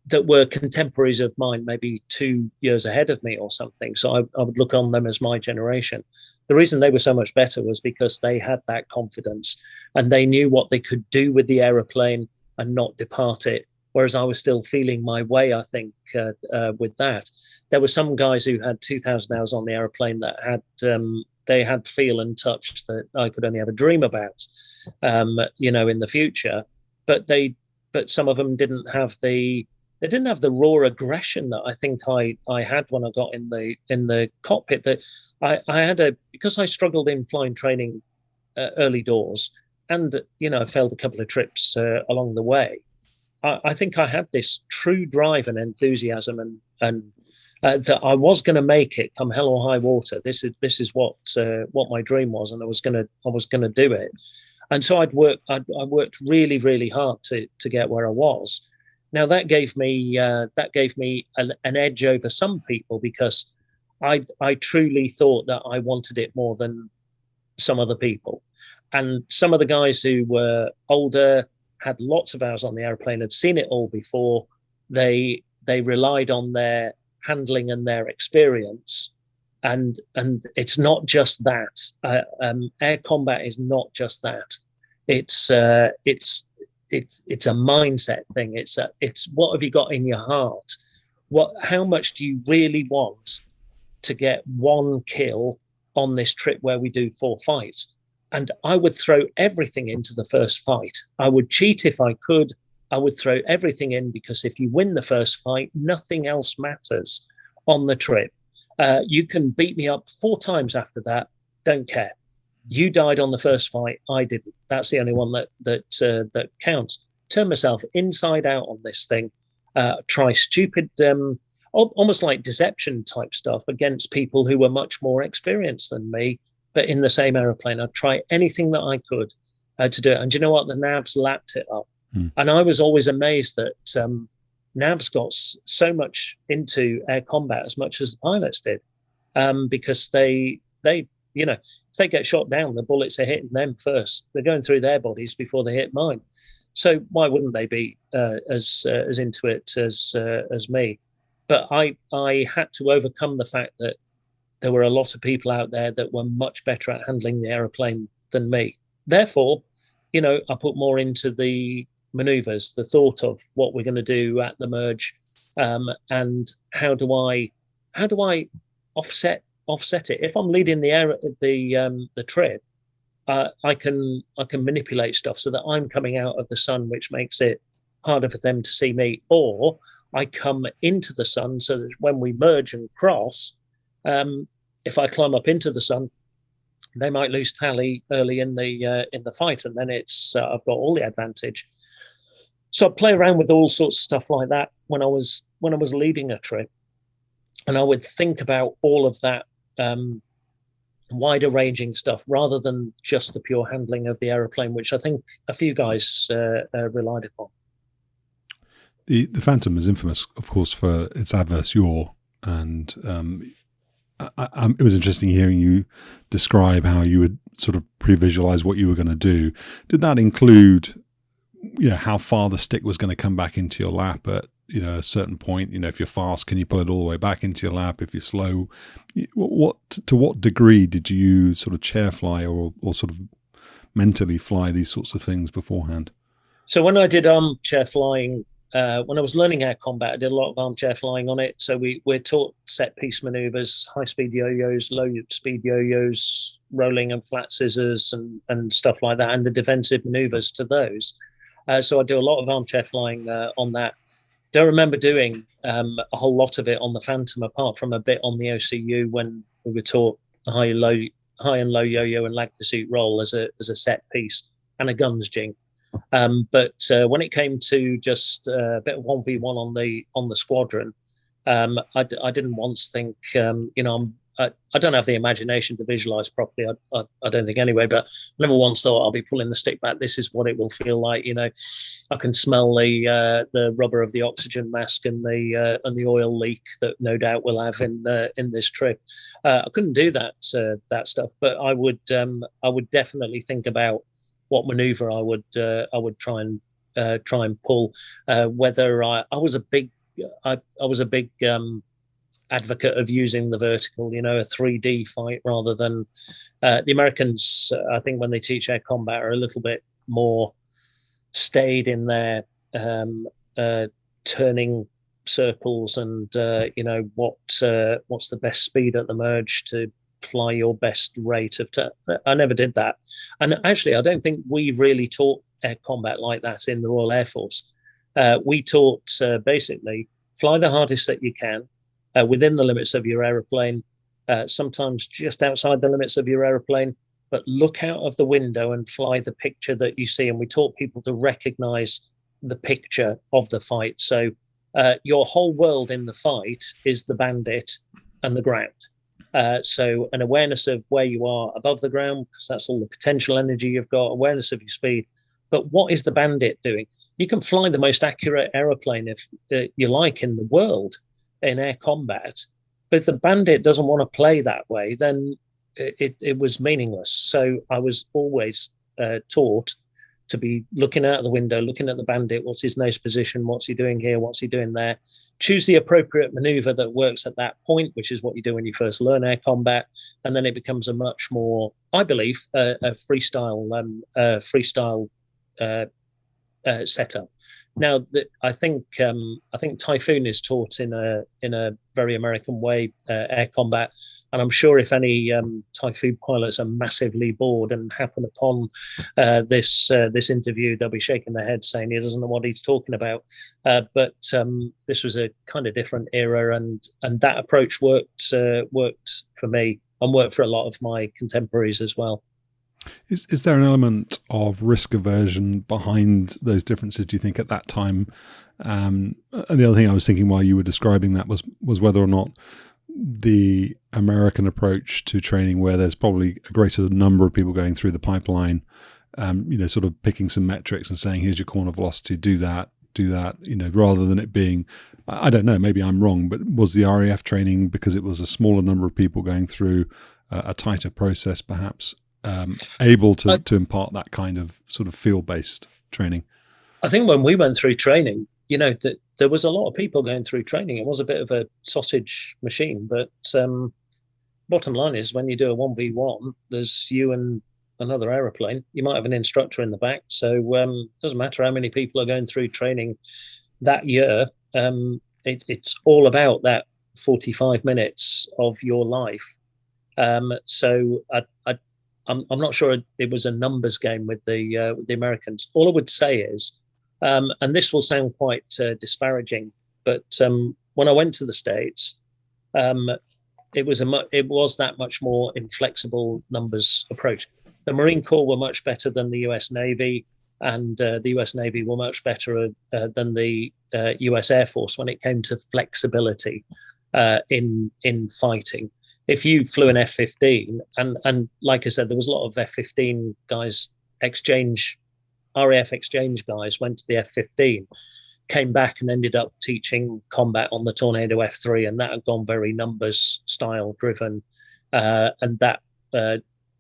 that were contemporaries of mine, maybe 2 years ahead of me or something. So I would look on them as my generation. The reason they were so much better was because they had that confidence and they knew what they could do with the aeroplane and not depart it. Whereas I was still feeling my way, I think, with that. There were some guys who had 2,000 hours on the aeroplane that had they had feel and touch that I could only ever dream about, in the future. But some of them didn't have the raw aggression that I think I had when I got in the cockpit. That I had because I struggled in flying training early doors, and I failed a couple of trips along the way. I think I had this true drive and enthusiasm, and that I was going to make it come hell or high water. This is what my dream was, and I was gonna do it. And so I worked really, really hard to get where I was. Now that gave me an edge over some people, because I truly thought that I wanted it more than some other people. And some of the guys who were older, had lots of hours on the airplane, had seen it all before. They relied on their handling and their experience, and it's not just that. Air combat is not just that. It's a mindset thing. It's what have you got in your heart? How much do you really want to get one kill on this trip where we do 4 fights? And I would throw everything into the first fight. I would cheat if I could. I would throw everything in, because if you win the first fight, nothing else matters on the trip. You can beat me up 4 times after that. Don't care. You died on the first fight. I didn't. That's the only one that counts. Turn myself inside out on this thing. Try stupid, almost like deception type stuff against people who were much more experienced than me, but in the same aeroplane. I'd try anything that I could to do it. And you know what? The Navs lapped it up. And I was always amazed that Navs got so much into air combat as much as the pilots did, because they if they get shot down, the bullets are hitting them first. They're going through their bodies before they hit mine. So why wouldn't they be as into it as me? But I had to overcome the fact that there were a lot of people out there that were much better at handling the aeroplane than me. Therefore, I put more into the manoeuvres, the thought of what we're going to do at the merge, and how do I offset it. If I'm leading the trip, I can manipulate stuff so that I'm coming out of the sun, which makes it harder for them to see me, or I come into the sun so that when we merge and cross, if I climb up into the sun, they might lose tally early in the fight, and then it's I've got all the advantage. So I play around with all sorts of stuff like that when I was leading a trip, and I would think about all of that wider ranging stuff rather than just the pure handling of the aeroplane, which I think a few guys relied upon. The Phantom is infamous, of course, for its adverse yaw, and it was interesting hearing you describe how you would sort of pre-visualize what you were going to do. Did that include, how far the stick was going to come back into your lap at, a certain point? If you're fast, can you pull it all the way back into your lap? If you're slow, to what degree did you sort of chair fly or sort of mentally fly these sorts of things beforehand? So when I did armchair flying, when I was learning air combat, I did a lot of armchair flying on it. So we're taught set piece maneuvers, high speed yo-yos, low speed yo-yos, rolling and flat scissors and stuff like that, and the defensive maneuvers to those. So I do a lot of armchair flying on that. Don't remember doing a whole lot of it on the Phantom, apart from a bit on the OCU when we were taught high and low yo-yo and lag pursuit roll as a set piece and a guns jink. But when it came to just a bit of 1v1 on the Squadron, I didn't once think, I'm I don't have the imagination to visualize properly. I don't think anyway, but I never once thought I'll be pulling the stick back. This is what it will feel like. I can smell the rubber of the oxygen mask and the oil leak that no doubt we'll have in this trip. I couldn't do that stuff, but I would definitely think about what maneuver I would try and pull. Whether I was a big advocate of using the vertical, a 3D fight rather than the Americans. I think when they teach air combat are a little bit more stayed in their turning circles and what's the best speed at the merge to fly your best rate of I never did that, and actually I don't think we really taught air combat like that in the Royal Air Force. We taught basically fly the hardest that you can within the limits of your aeroplane, sometimes just outside the limits of your aeroplane, but look out of the window and fly the picture that you see. And we taught people to recognize the picture of the fight. So your whole world in the fight is the bandit and the ground. So an awareness of where you are above the ground, because that's all the potential energy you've got, awareness of your speed. But what is the bandit doing? You can fly the most accurate aeroplane if you like in the world in air combat, but if the bandit doesn't want to play that way, then it was meaningless. So I was always taught to be looking out of the window, looking at the bandit. What's his nose position? What's he doing here? What's he doing there? Choose the appropriate maneuver that works at that point, which is what you do when you first learn air combat, and then it becomes a much more, I believe, a freestyle setup. Now, I think Typhoon is taught in a very American way, air combat, and I'm sure if any Typhoon pilots are massively bored and happen upon this interview, they'll be shaking their head saying he doesn't know what he's talking about. But this was a kind of different era, and that approach worked for me and worked for a lot of my contemporaries as well. Is there an element of risk aversion behind those differences, do you think, at that time? And the other thing I was thinking while you were describing that was whether or not the American approach to training, where there's probably a greater number of people going through the pipeline, sort of picking some metrics and saying, here's your corner velocity, do that, rather than it being, I don't know, maybe I'm wrong, but was the RAF training, because it was a smaller number of people going through a tighter process, perhaps, able to impart that kind of sort of field-based training? I think when we went through training, there was a lot of people going through training. It was a bit of a sausage machine, but bottom line is when you do a 1v1, there's you and another aeroplane. You might have an instructor in the back, so it doesn't matter how many people are going through training that year. It's all about that 45 minutes of your life. So I'm not sure it was a numbers game with the Americans. All I would say is, and this will sound quite disparaging, but when I went to the States, it was that much more inflexible numbers approach. The Marine Corps were much better than the US Navy, and the US Navy were much better than the US Air Force when it came to flexibility in fighting. If you flew an F-15, and like I said, there was a lot of F-15 guys, RAF exchange guys went to the F-15, came back and ended up teaching combat on the Tornado F-3, and that had gone very numbers style driven, and that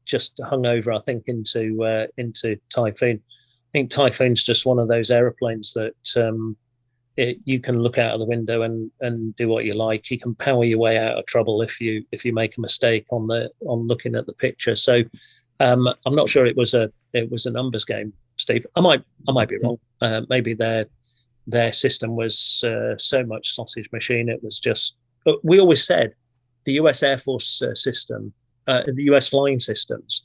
just hung over, I think, into Typhoon. I think Typhoon's just one of those aeroplanes that you can look out of the window and do what you like. You can power your way out of trouble if you make a mistake on looking at the picture. So I'm not sure it was a numbers game, Steve. I might be wrong. Maybe their system was so much sausage machine. It was just. We always said the US Air Force system, the US flying systems,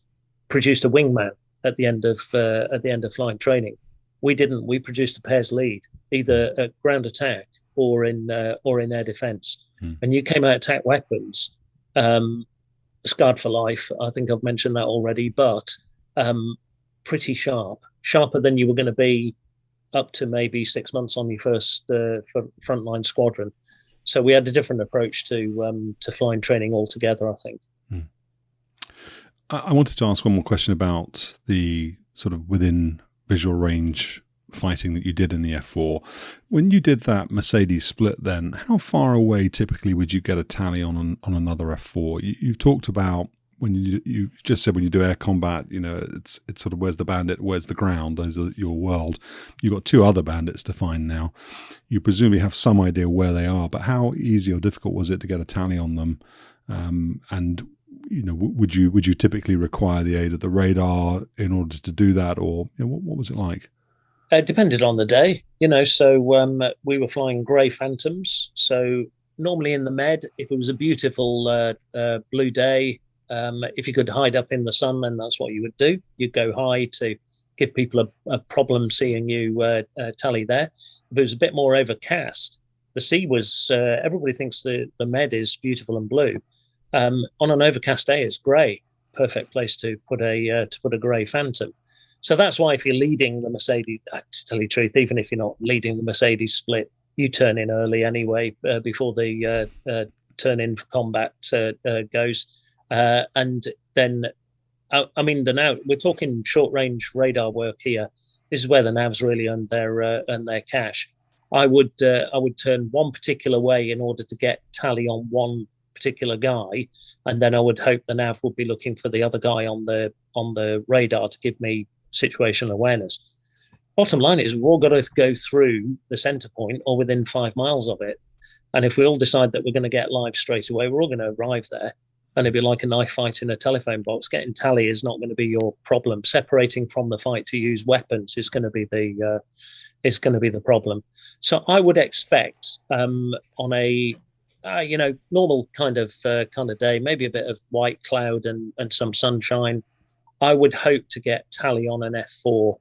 produced a wingman at the end of flying training. We didn't. We produced a pairs lead, either at ground attack or in air defence. And you came out attack weapons, scarred for life. I think I've mentioned that already, but pretty sharper than you were going to be up to maybe 6 months on your first frontline squadron. So we had a different approach to flying training altogether, I think. I wanted to ask one more question about the sort of within visual range fighting that you did in the F4. When you did that Mercedes split, then how far away typically would you get a tally on another F4? You've talked about when you just said when you do air combat, it's sort of where's the bandit, where's the ground, those are your world. You've got two other bandits to find now. You presumably have some idea where they are, but how easy or difficult was it to get a tally on them? And would you typically require the aid of the radar in order to do that, or what was it like? It depended on the day, so we were flying grey Phantoms. So normally in the Med, if it was a beautiful blue day, if you could hide up in the sun, then that's what you would do. You'd go high to give people a problem seeing you tally there. If it was a bit more overcast, the sea was, everybody thinks the Med is beautiful and blue. On an overcast day, it's grey. Perfect place to put a grey Phantom. So that's why if you're leading the Mercedes, to tell you the truth, even if you're not leading the Mercedes split, you turn in early anyway before the turn in for combat goes. And then, the nav, we're talking short range radar work here. This is where the navs really earn their cash. I would turn one particular way in order to get tally on one particular guy, and then I would hope the nav would be looking for the other guy on the radar to give me situational awareness. Bottom line is we've all got to go through the center point or within 5 miles of it, and if we all decide that we're going to get live straight away, we're all going to arrive there, and it'd be like a knife fight in a telephone box. Getting tally is not going to be your problem. Separating from the fight to use weapons is going to be the problem. So I would expect on a normal kind of day, maybe a bit of white cloud and some sunshine, I would hope to get tally on an F4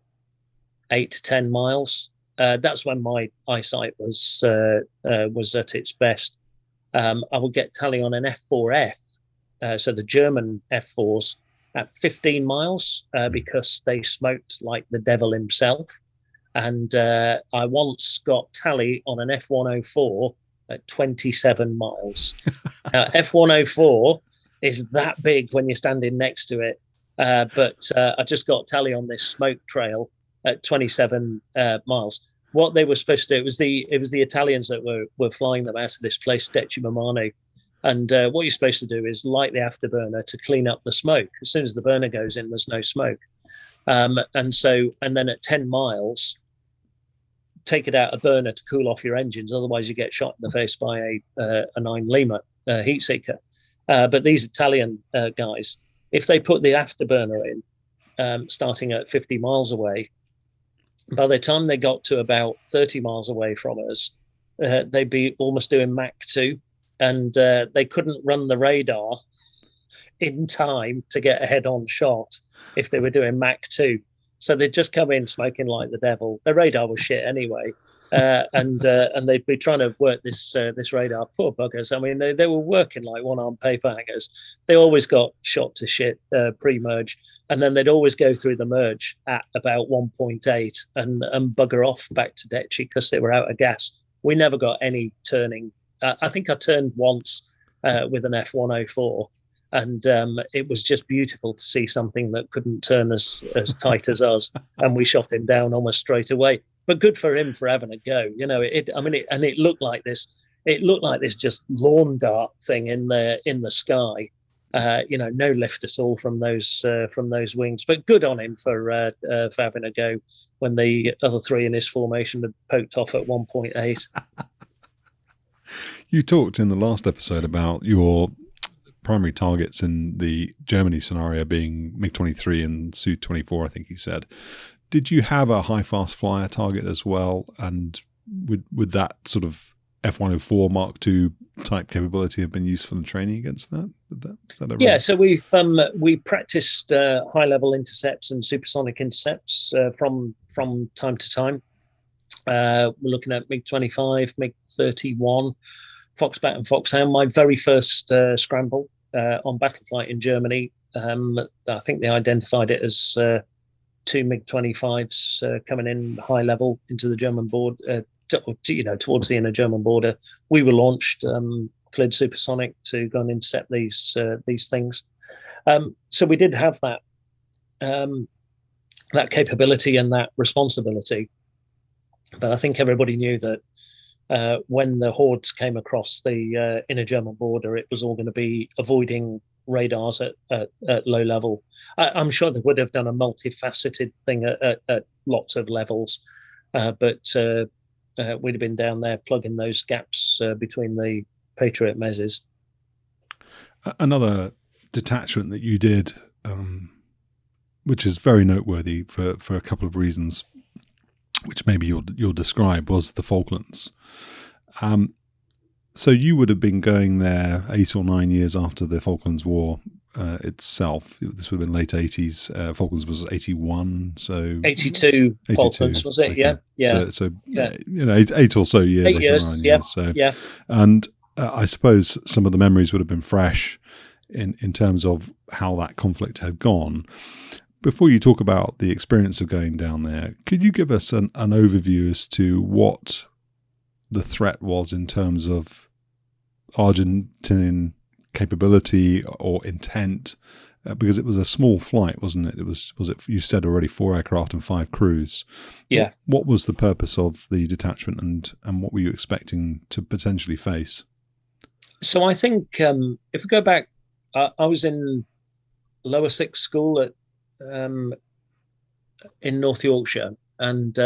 8 to 10 miles. That's when my eyesight was at its best. I would get tally on an F4F, so the German F4s, at 15 miles because they smoked like the devil himself. And I once got tally on an F104 at 27 miles. Now, F104 is that big when you're standing next to it, but I just got tally on this smoke trail at 27 miles. What they were supposed to do, it was the Italians that were flying them out of this place, Decimomano, and what you're supposed to do is light the afterburner to clean up the smoke. As soon as the burner goes in, there's no smoke, and then at 10 miles, take it out a burner to cool off your engines. Otherwise, you get shot in the face by a 9 Lima heat seeker. But these Italian guys, if they put the afterburner in, starting at 50 miles away, by the time they got to about 30 miles away from us, they'd be almost doing Mach 2, and they couldn't run the radar in time to get a head-on shot if they were doing Mach 2. So they'd just come in smoking like the devil. Their radar was shit anyway, and they'd be trying to work this radar. Poor buggers. I mean, they were working like one-armed paper hangers. They always got shot to shit pre-merge, and then they'd always go through the merge at about 1.8 and bugger off back to Deci because they were out of gas. We never got any turning. I think I turned once with an F104. And it was just beautiful to see something that couldn't turn as tight as us, and we shot him down almost straight away. But good for him for having a go. It looked like this. It looked like this just lawn dart thing in the sky. No lift at all from those wings. But good on him for having a go when the other three in his formation had poked off at 1.8. You talked in the last episode about your primary targets in the Germany scenario being MiG-23 and Su-24, I think you said. Did you have a high fast flyer target as well? And would that sort of F-104 Mark II type capability have been used for the training against that? Yeah, so we practiced high level intercepts and supersonic intercepts from time to time. We're looking at MiG-25, MiG-31, Foxbat and Foxhound. My very first scramble on Battleflight in Germany, I think they identified it as two MiG-25s coming in high level into the German towards the inner German border. We were launched, cleared supersonic to go and intercept these things. So we did have that capability and that responsibility. But I think everybody knew that when the hordes came across the inner German border, it was all going to be avoiding radars at low level. I'm sure they would have done a multifaceted thing at lots of levels, but we'd have been down there plugging those gaps between the Patriot mezzes. Another detachment that you did, which is very noteworthy for a couple of reasons, which maybe you'll describe, was the Falklands. So you would have been going there 8 or 9 years after the Falklands War itself. This would have been late 80s. Falklands was 81, so 82 Falklands, was it? Okay. Yeah. So yeah. 8 or so years. 8 years. 9 yeah. years. So yeah. And I suppose some of the memories would have been fresh in terms of how that conflict had gone. Before you talk about the experience of going down there, could you give us an overview as to what the threat was in terms of Argentine capability or intent? Because it was a small flight, wasn't it? Was it, you said already, 4 aircraft and 5 crews. Yeah. What was the purpose of the detachment, and what were you expecting to potentially face? So I think if we go back, I was in lower sixth school in North Yorkshire, and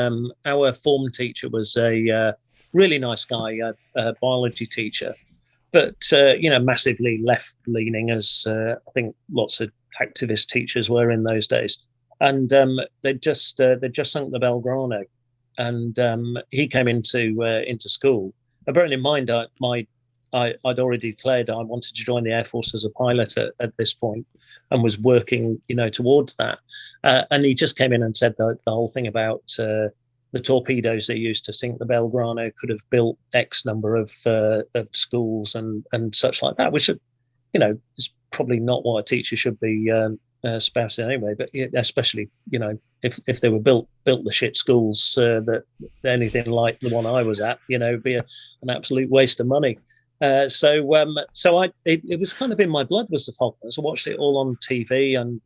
our form teacher was a really nice guy, a biology teacher, but massively left-leaning, as I think lots of activist teachers were in those days. And they'd just sunk the Belgrano, and he came into school. And bearing in mind, I'd already declared I wanted to join the Air Force as a pilot at this point, and was working, towards that. And he just came in and said the whole thing about the torpedoes they used to sink the Belgrano could have built X number of schools and such like that, which, is probably not what a teacher should be spouting anyway. But especially, if they were built the shit schools that anything like the one I was at, it'd be an absolute waste of money. So it was kind of in my blood, was the Falklands. I watched it all on TV, and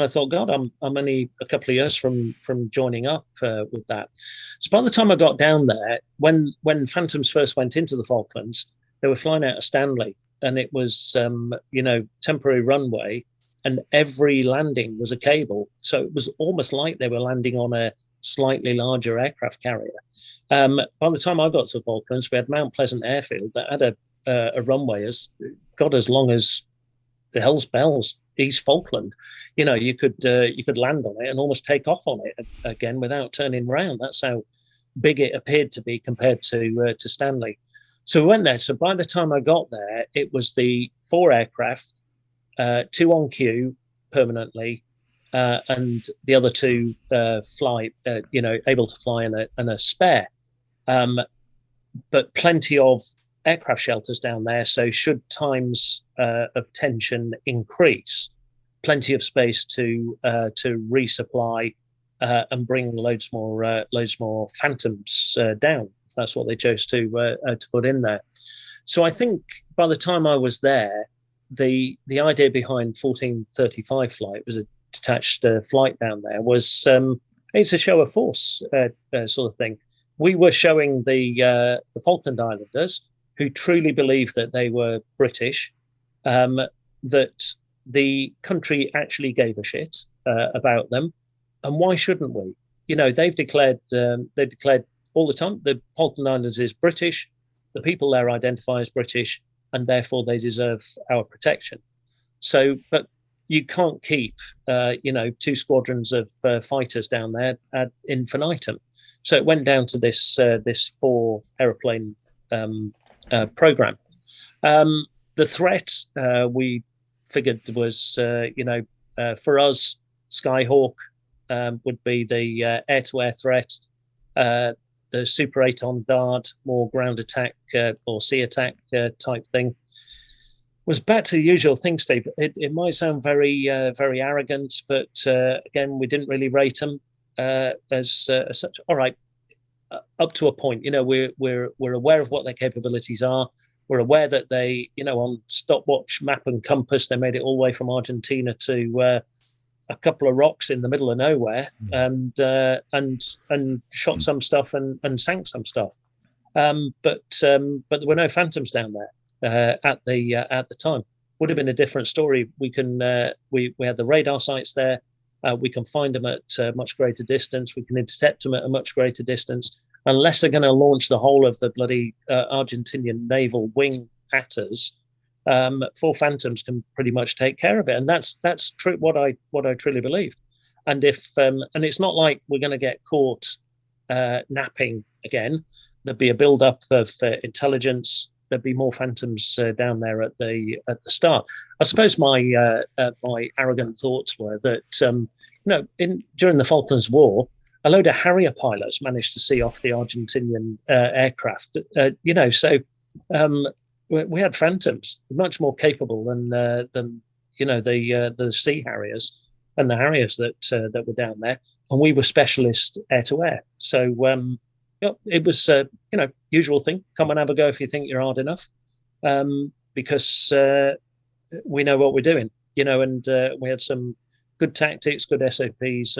I thought, God, I'm only a couple of years from joining up with that. So by the time I got down there, when Phantoms first went into the Falklands, they were flying out of Stanley, and it was temporary runway, and every landing was a cable. So it was almost like they were landing on a slightly larger aircraft carrier. By the time I got to the Falklands, we had Mount Pleasant Airfield that had a runway as long as the hell's bells, East Falkland. You could land on it and almost take off on it again without turning around. That's how big it appeared to be compared to Stanley. So we went there. So by the time I got there, it was the 4 aircraft, 2 on queue permanently, and the other 2 able to fly in a spare. But plenty of aircraft shelters down there. So should times of tension increase, plenty of space to resupply and bring loads more Phantoms down, if that's what they chose to put in there. So I think by the time I was there, the idea behind 1435 flight was a detached flight down there was it's a show of force sort of thing. We were showing the Falkland Islanders, who truly believed that they were British, that the country actually gave a shit about them, and why shouldn't we? They've declared all the time the Falkland Islands is British, the people there identify as British, and therefore they deserve our protection. So, but you can't keep 2 squadrons of fighters down there ad infinitum. So it went down to this 4 aeroplane program. The threat we figured was, for us, Skyhawk would be the air-to-air threat. The Super 8-on Dart, more ground attack or sea attack type thing, was back to the usual thing, Steve. It might sound very arrogant, but again, we didn't really rate them as such. All right, up to a point. We're aware of what their capabilities are. We're aware that they, on stopwatch, map, and compass, they made it all the way from Argentina to a couple of rocks in the middle of nowhere, and shot some stuff and sank some stuff. But there were no Phantoms down there at the time. Would have been a different story. We had the radar sites there. We can find them at much greater distance. We can intercept them at a much greater distance. Unless they're going to launch the whole of the bloody Argentinian naval wing at us, 4 Phantoms can pretty much take care of it. And that's true. What I truly believe. And and it's not like we're going to get caught napping again. There'd be a build-up of intelligence. There'd be more Phantoms down there at the start. I suppose my arrogant thoughts were that during the Falklands War, a load of Harrier pilots managed to see off the Argentinian aircraft. So we had Phantoms much more capable than the Sea Harriers and the Harriers that were down there, and we were specialist air-to-air. So it was usual thing. Come and have a go if you think you're hard enough, because we know what we're doing. And we had some good tactics, good SOPs,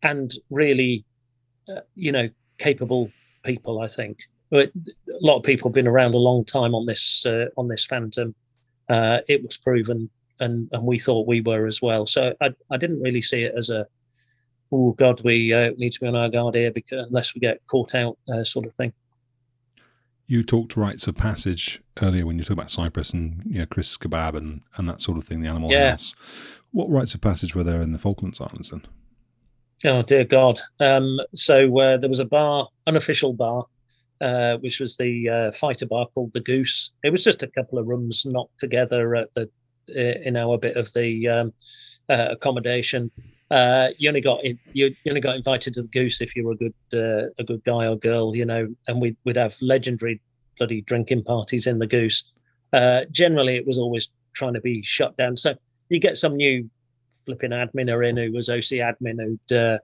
and really, capable people. I think a lot of people have been around a long time on this Phantom. It was proven, and we thought we were as well. So I didn't really see it as a, oh God, we need to be on our guard here because unless we get caught out, sort of thing. You talked rites of passage earlier when you talked about Cyprus and Chris Kebab and that sort of thing, the Animal House. What rites of passage were there in the Falklands Islands then? Oh dear God! So there was a bar, unofficial bar, which was the fighter bar called the Goose. It was just a couple of rooms knocked together at in our bit of the accommodation. You only got invited to the Goose if you were a good guy or girl, and we'd have legendary bloody drinking parties in the Goose. Generally, it was always trying to be shut down. So you get some new flipping admin in who was OC admin who'd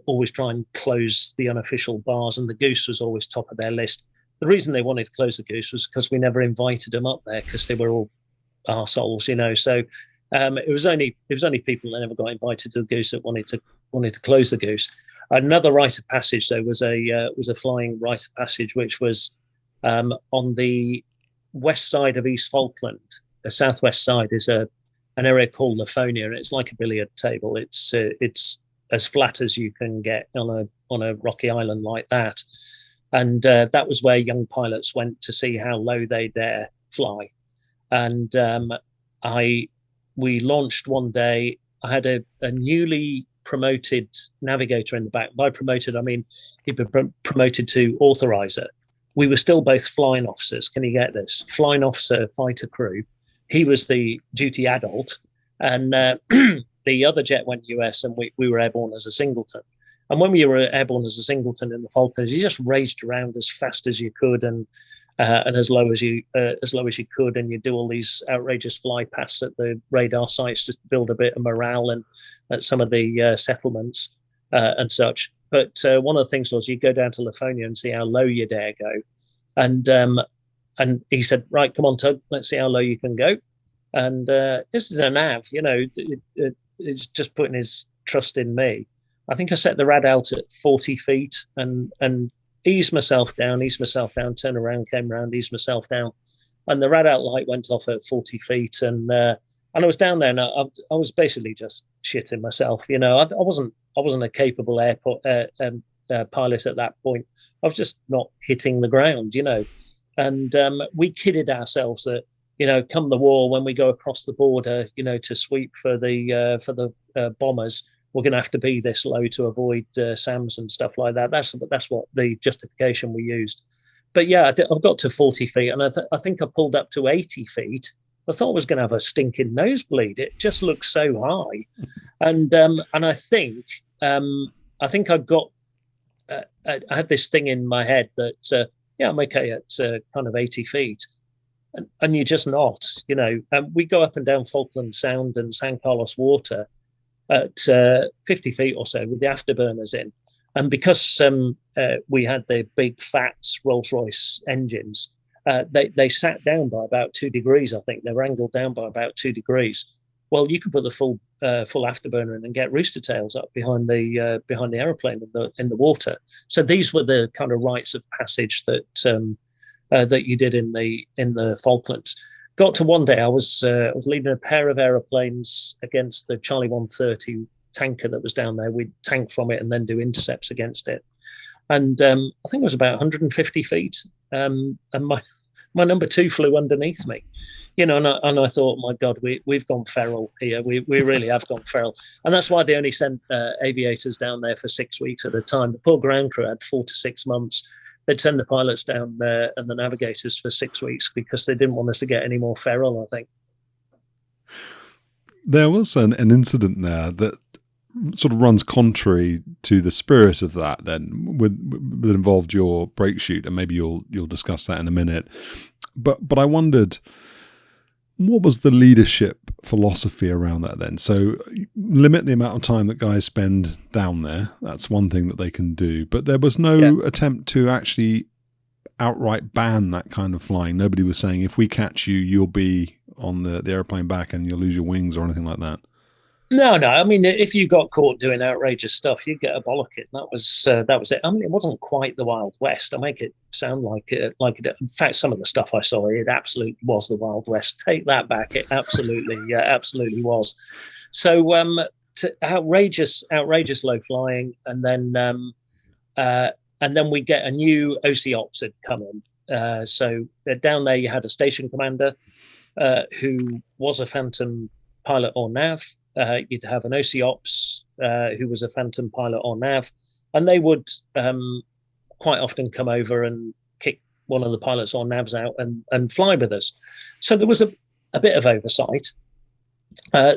always try and close the unofficial bars, and the Goose was always top of their list. The reason they wanted to close the Goose was because we never invited them up there because they were all arseholes, So it was only people that never got invited to the Goose that wanted to close the Goose. Another rite of passage though was a flying rite of passage, which was on the west side of East Falkland. The southwest side is an area called Lafonia, and it's like a billiard table. It's as flat as you can get on a rocky island like that, and that was where young pilots went to see how low they dare fly. And we launched one day. I had a newly promoted navigator in the back. By promoted, I mean he'd been promoted to authorizer. We were still both flying officers. Can you get this? Flying officer, fighter crew. He was the duty adult, and the other jet went US, and we were airborne as a singleton. And when we were airborne as a singleton in the Falklands, you just raged around as fast as you could and as low as you could, and you do all these outrageous fly pasts at the radar sites just to build a bit of morale and at some of the settlements and such. But one of the things was you go down to Lafonia and see how low you dare go, and he said, right, come on, Tug, let's see how low you can go. And this is a nav, it's just putting his trust in me. I think I set the rad out at 40 feet and eased myself down, turn around, came around, eased myself down. And the rad out light went off at 40 feet. And I was down there, and I was basically just shitting myself. I wasn't a capable airport pilot at that point. I was just not hitting the ground, And we kidded ourselves that, come the war, when we go across the border, to sweep for the bombers, we're going to have to be this low to avoid SAMs and stuff like that. That's what the justification we used. But yeah, I've got to 40 feet, and I think I pulled up to 80 feet. I thought I was going to have a stinking nosebleed. It just looked so high, and I think I got. I had this thing in my head that I'm okay at kind of 80 feet. And you're just not, we go up and down Falkland Sound and San Carlos Water at 50 feet or so with the afterburners in. And because we had the big fat Rolls-Royce engines, they sat down by about 2 degrees. I think they were angled down by about 2 degrees. Well, you could put the full afterburner in and get rooster tails up behind the aeroplane in the water. So these were the kind of rites of passage that that you did in the Falklands. Got to one day, I was leading a pair of aeroplanes against the Charlie 130 tanker that was down there. We'd tank from it and then do intercepts against it. And I think it was about 150 feet. And my number 2 flew underneath me, and I thought, my God, we've gone feral here. We really have gone feral. And that's why they only sent aviators down there for 6 weeks at a time. The poor ground crew had 4 to 6 months. They'd send the pilots down there and the navigators for 6 weeks because they didn't want us to get any more feral, I think. There was an incident there that sort of runs contrary to the spirit of that then, that involved your break chute, and maybe you'll discuss that in a minute. But I wondered, what was the leadership philosophy around that then? So limit the amount of time that guys spend down there. That's one thing that they can do. But there was no attempt to actually outright ban that kind of flying. Nobody was saying, if we catch you, you'll be on the airplane back and you'll lose your wings or anything like that. No. I mean, if you got caught doing outrageous stuff, you'd get a bollocking. That was it. I mean, it wasn't quite the Wild West. I make it sound like it. In fact, some of the stuff I saw, it absolutely was the Wild West. Take that back. It absolutely was. So outrageous low flying, and then we get a new OC ops had come in. So down there, you had a station commander who was a Phantom pilot or nav. You'd have an OC ops who was a Phantom pilot or nav, and they would quite often come over and kick one of the pilots or navs out and fly with us. So there was a bit of oversight.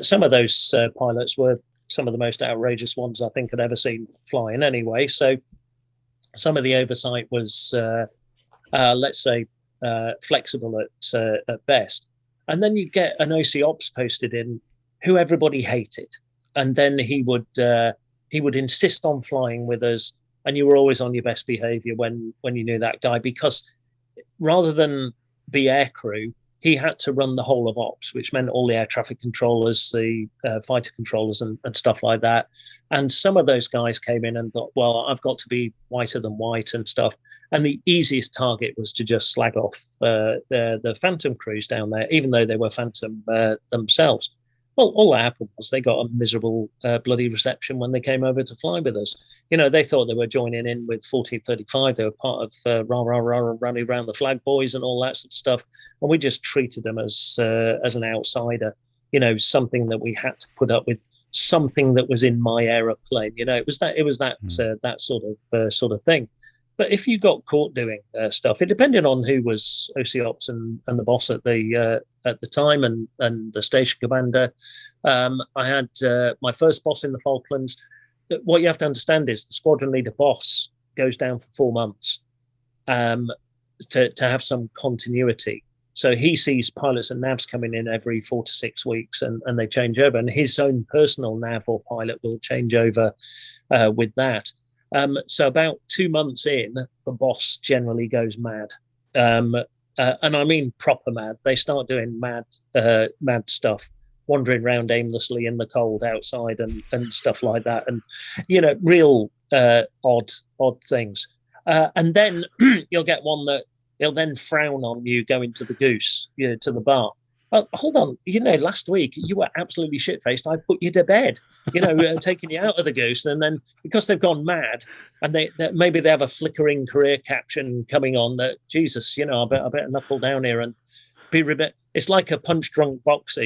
Some of those pilots were some of the most outrageous ones I think I'd ever seen flying anyway. So some of the oversight was, let's say, flexible at best. And then you get an OC ops posted in who everybody hated, and then he would insist on flying with us, and you were always on your best behavior when you knew that guy, because rather than be aircrew, he had to run the whole of ops, which meant all the air traffic controllers, the fighter controllers and stuff like that. And some of those guys came in and thought, well, I've got to be whiter than white and stuff. And the easiest target was to just slag off the Phantom crews down there, even though they were Phantom themselves. Well, all that happened was they got a miserable bloody reception when they came over to fly with us. They thought they were joining in with 1435. They were part of running around the flag boys and all that sort of stuff. And we just treated them as an outsider, something that we had to put up with, something that was in my aeroplane. It was that sort of thing. But if you got caught doing stuff, it depended on who was OC Ops and the boss at the time and the station commander. I had my first boss in the Falklands. What you have to understand is the squadron leader boss goes down for 4 months to have some continuity. So he sees pilots and navs coming in every 4 to 6 weeks, and they change over. And his own personal nav or pilot will change over with that. So about 2 months in, the boss generally goes mad. And I mean proper mad. They start doing mad stuff, wandering around aimlessly in the cold outside and stuff like that. And, real odd things. And then you'll get one that he'll then frown on you going to the Goose, to the bar. Hold on, last week you were absolutely shit-faced. I put you to bed, taking you out of the Goose. And then because they've gone mad and maybe they have a flickering career caption coming on that, Jesus, I better knuckle down here and be it's like a punch-drunk boxer,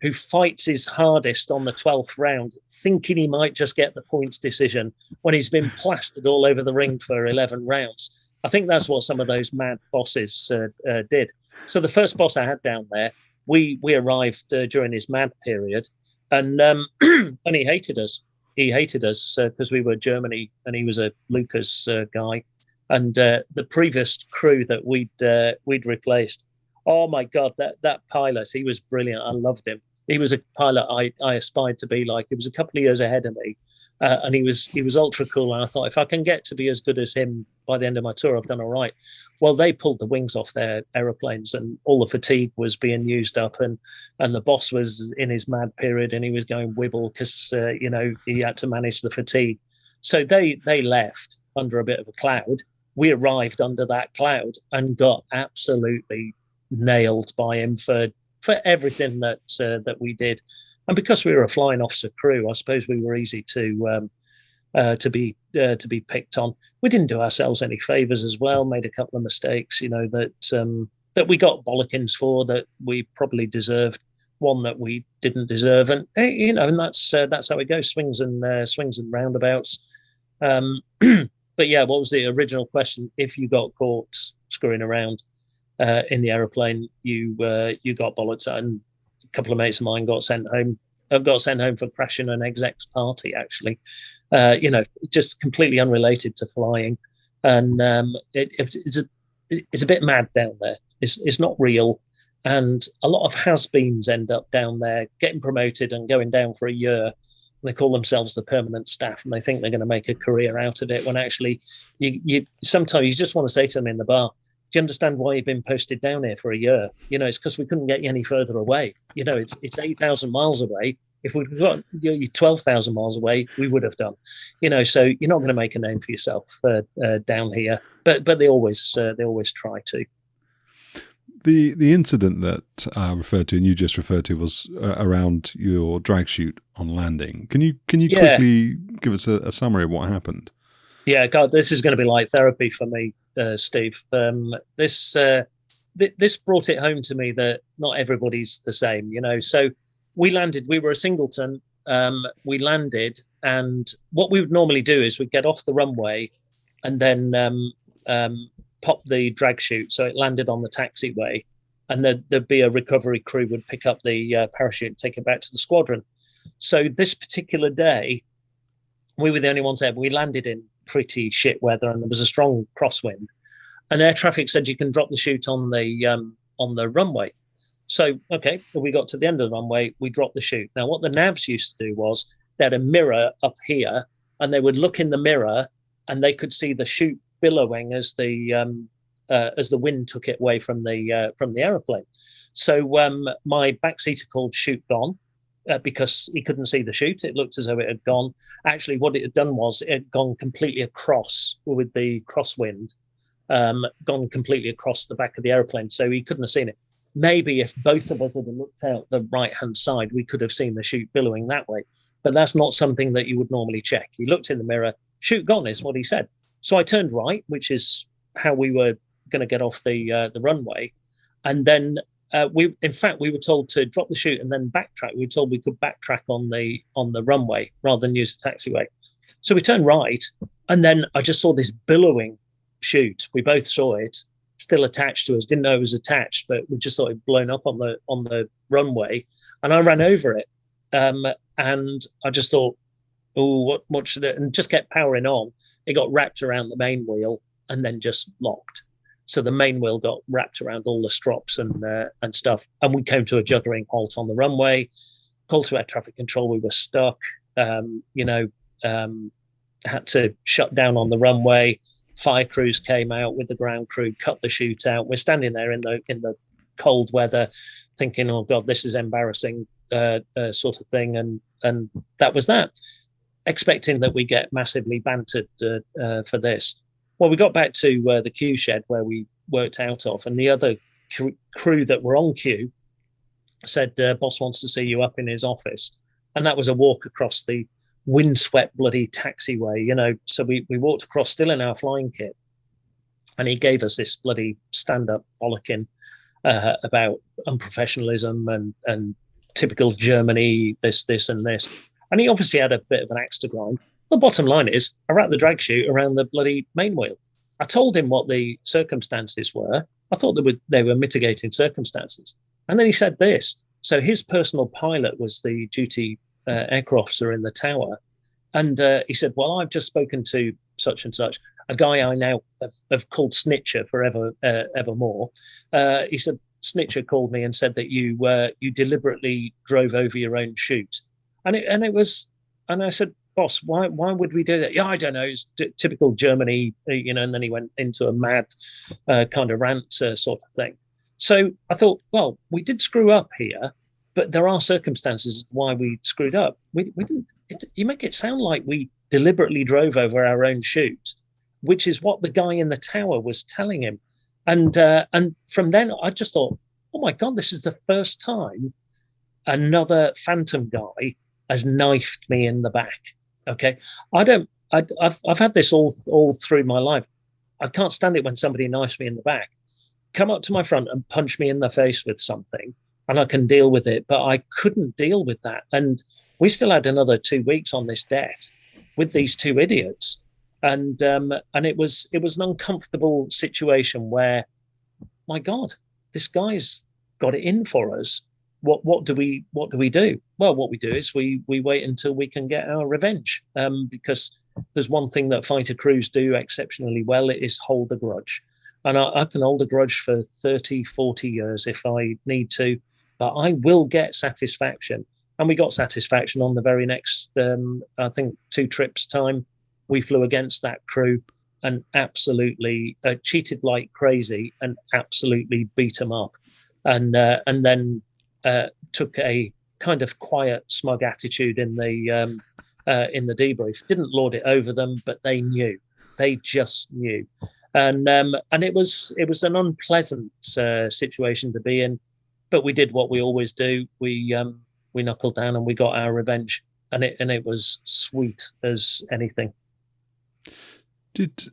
who fights his hardest on the 12th round, thinking he might just get the points decision when he's been plastered all over the ring for 11 rounds. I think that's what some of those mad bosses did. So the first boss I had down there, we arrived during his mad period, and he hated us. He hated us because we were Germany and he was a Lucas guy. And the previous crew that we'd replaced, oh my God, that pilot, he was brilliant. I loved him. He was a pilot I aspired to be like. He was a couple of years ahead of me, and he was ultra cool. And I thought, if I can get to be as good as him by the end of my tour, I've done all right. Well, they pulled the wings off their aeroplanes, and all the fatigue was being used up, and the boss was in his mad period, and he was going wibble because he had to manage the fatigue. So they left under a bit of a cloud. We arrived under that cloud and got absolutely nailed by him for everything that we did. And because we were a flying officer crew, I suppose we were easy to be picked on. We didn't do ourselves any favors as well. Made a couple of mistakes, that we got bollockings for, that we probably deserved. One that we didn't deserve, and and that's how it goes. Swings and roundabouts. But yeah, what was the original question? If you got caught screwing around in the aeroplane, you got bollocks. And a couple of mates of mine got sent home. Got sent home for crashing an exec's party. Actually, just completely unrelated to flying, and it's a bit mad down there. It's not real, and a lot of has-beens end up down there getting promoted and going down for a year. They call themselves the permanent staff, and they think they're going to make a career out of it. When actually, you sometimes you just want to say to them in the bar, "Do you understand why you've been posted down here for a year? It's because we couldn't get you any further away. It's 8,000 miles away. If we'd got you 12,000 miles away, we would have done. So you're not going to make a name for yourself down here. But they always try to." The incident that I referred to and you just referred to was around your drag chute on landing. Can you quickly give us a summary of what happened? Yeah, God, this is going to be like therapy for me, Steve. This brought it home to me that not everybody's the same. So we landed. We were a singleton. We landed, and what we would normally do is we'd get off the runway, and then pop the drag chute so it landed on the taxiway, and there'd be a recovery crew would pick up the parachute and take it back to the squadron. So this particular day, we were the only ones there. We landed in pretty shit weather, and there was a strong crosswind, and air traffic said you can drop the chute on the runway. So okay, we got to the end of the runway, we dropped the chute. Now what the navs used to do was they had a mirror up here, and they would look in the mirror, and they could see the chute billowing as the wind took it away from the aeroplane. So my backseater called chute gone because he couldn't see the chute. It looked as though it had gone. Actually, what it had done was it had gone completely across with the crosswind, gone completely across the back of the aeroplane. So he couldn't have seen it. Maybe if both of us had looked out the right-hand side, we could have seen the chute billowing that way. But that's not something that you would normally check. He looked in the mirror, chute gone is what he said. So I turned right, which is how we were going to get off the runway, and then we were told to drop the chute and then backtrack. We were told we could backtrack on the runway rather than use the taxiway. So we turned right, and then I just saw this billowing chute. We both saw it, still attached to us. Didn't know it was attached, but we just thought it blown up on the runway, and I ran over it, and I just thought, oh, what should it? And just kept powering on. It got wrapped around the main wheel and then just locked. So the main wheel got wrapped around all the strops and stuff. And we came to a juddering halt on the runway. Called to air traffic control. We were stuck. Had to shut down on the runway. Fire crews came out with the ground crew, cut the chute out. We're standing there in the cold weather, thinking, "Oh God, this is embarrassing," sort of thing. And that was that. Expecting that we get massively bantered for this. Well, we got back to the queue shed where we worked out of, and the other crew that were on queue said, "Boss wants to see you up in his office." And that was a walk across the windswept bloody taxiway, So we walked across still in our flying kit, and he gave us this bloody stand-up bollocking about unprofessionalism and typical Germany, this and this. And he obviously had a bit of an axe to grind. The bottom line is, I wrapped the drag chute around the bloody main wheel. I told him what the circumstances were. I thought they were mitigating circumstances. And then he said this. So his personal pilot was the duty aircraft officer in the tower. And he said, "Well, I've just spoken to such and such, a guy I now have called Snitcher forever, evermore." He said, snitcher called me and said that you deliberately drove over your own chute, and I said, boss, why would we do that? Yeah, I don't know. It's typical Germany, And then he went into a mad kind of rant sort of thing. So I thought, well, we did screw up here, but there are circumstances why we screwed up. We didn't. You make it sound like we deliberately drove over our own chute, which is what the guy in the tower was telling him. And from then, I just thought, oh my God, this is the first time another Phantom guy has knifed me in the back. Okay, I've had this all through my life. I can't stand it when somebody knifes me in the back. Come up to my front and punch me in the face with something, and I can deal with it. But I couldn't deal with that, and we still had another 2 weeks on this debt with these two idiots, and it was an uncomfortable situation where, my God, this guy's got it in for us. What do we do? Well, what we do is we wait until we can get our revenge, because there's one thing that fighter crews do exceptionally well. It is hold a grudge. And I can hold a grudge for 30, 40 years if I need to, but I will get satisfaction. And we got satisfaction on the very next, I think, 2 trips time. We flew against that crew and absolutely cheated like crazy and absolutely beat them up. And then took a kind of quiet, smug attitude in the debrief. Didn't lord it over them, but they knew. They just knew. And it was an unpleasant situation to be in, but we did what we always do. We knuckled down and we got our revenge, and it was sweet as anything. Did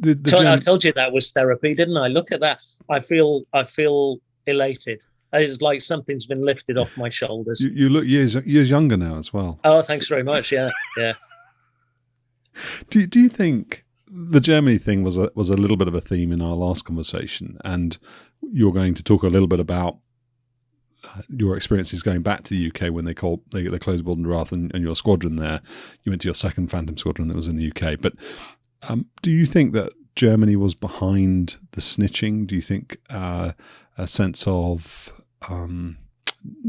I told you that was therapy, didn't I? Look at that. I feel elated. It's like something's been lifted off my shoulders. You look years younger now as well. Oh, thanks very much. Yeah. Do you think the Germany thing was a little bit of a theme in our last conversation, and you're going to talk a little bit about your experiences going back to the UK when they closed Bodenrath and your squadron there. You went to your second Phantom squadron that was in the UK. But do you think that Germany was behind the snitching? Do you think a sense of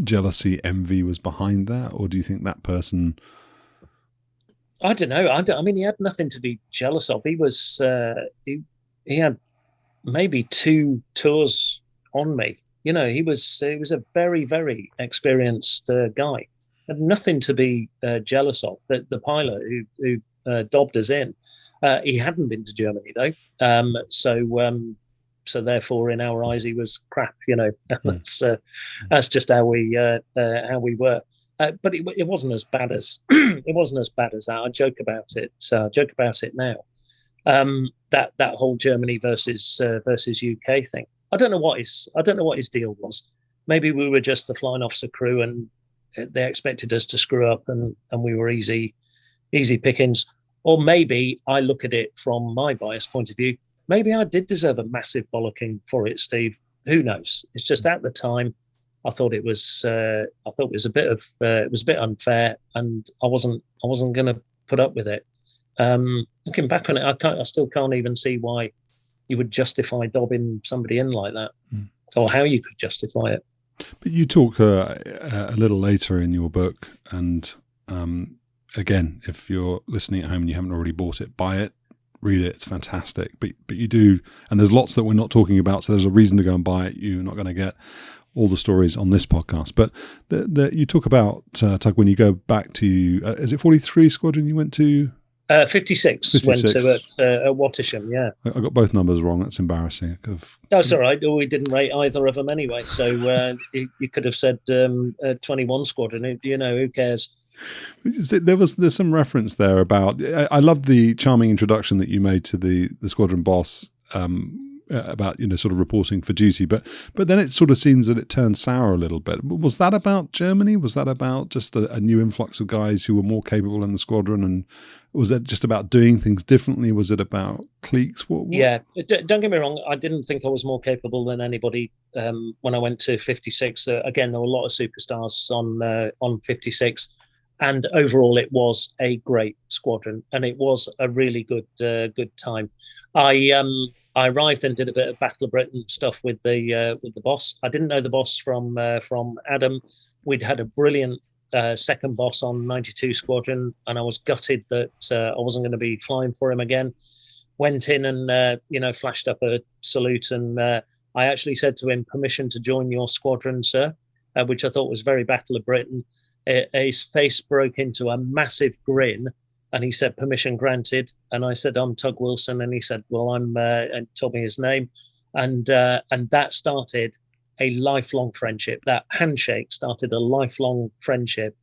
jealousy, envy was behind that? Or do you think that person... I don't know. I mean, he had nothing to be jealous of. He was he had maybe 2 tours on me. He was a very, very experienced guy. Had nothing to be jealous of. The pilot who dobbed us in, he hadn't been to Germany though. So therefore, in our eyes, he was crap. That's just how we were. But it wasn't as bad as that. I joke about it now. That whole Germany versus UK thing. I don't know what his deal was. Maybe we were just the flying officer crew, and they expected us to screw up, and we were easy pickings. Or maybe I look at it from my biased point of view. Maybe I did deserve a massive bollocking for it, Steve. Who knows? It's just at the time, I thought it was a bit unfair, and I wasn't going to put up with it. Looking back on it, I still can't even see why you would justify dobbing somebody in like that, or how you could justify it. But you talk a little later in your book, and again, if you're listening at home and you haven't already bought it, buy it, read it. It's fantastic. But you do, and there's lots that we're not talking about, so there's a reason to go and buy it. You're not going to get all the stories on this podcast, but you talk about Tug, when you go back to is it 43 Squadron you went to? 56 went to at Wattisham. Yeah, I got both numbers wrong. That's embarrassing. That's all right. We didn't rate either of them anyway, so you could have said 21 Squadron. Who cares? There's some reference there about. I love the charming introduction that you made to the squadron boss. About sort of reporting for duty, but then it sort of seems that it turned sour a little bit. Was that about Germany? Was that about just a new influx of guys who were more capable in the squadron, and was that just about doing things differently? Was it about cliques? What? Yeah, don't get me wrong. I didn't think I was more capable than anybody when I went to 56. Again, there were a lot of superstars on 56, and overall it was a great squadron, and it was a really good time. I arrived and did a bit of Battle of Britain stuff with the boss. I didn't know the boss from Adam. We'd had a brilliant second boss on 92 Squadron, and I was gutted that I wasn't going to be flying for him again. Went in and flashed up a salute, and I actually said to him, "Permission to join your squadron, sir," which I thought was very Battle of Britain. His face broke into a massive grin, and he said, "Permission granted." And I said, "I'm Tug Wilson," and he said, "Well, I'm," and told me his name, and that started a lifelong friendship. That handshake started a lifelong friendship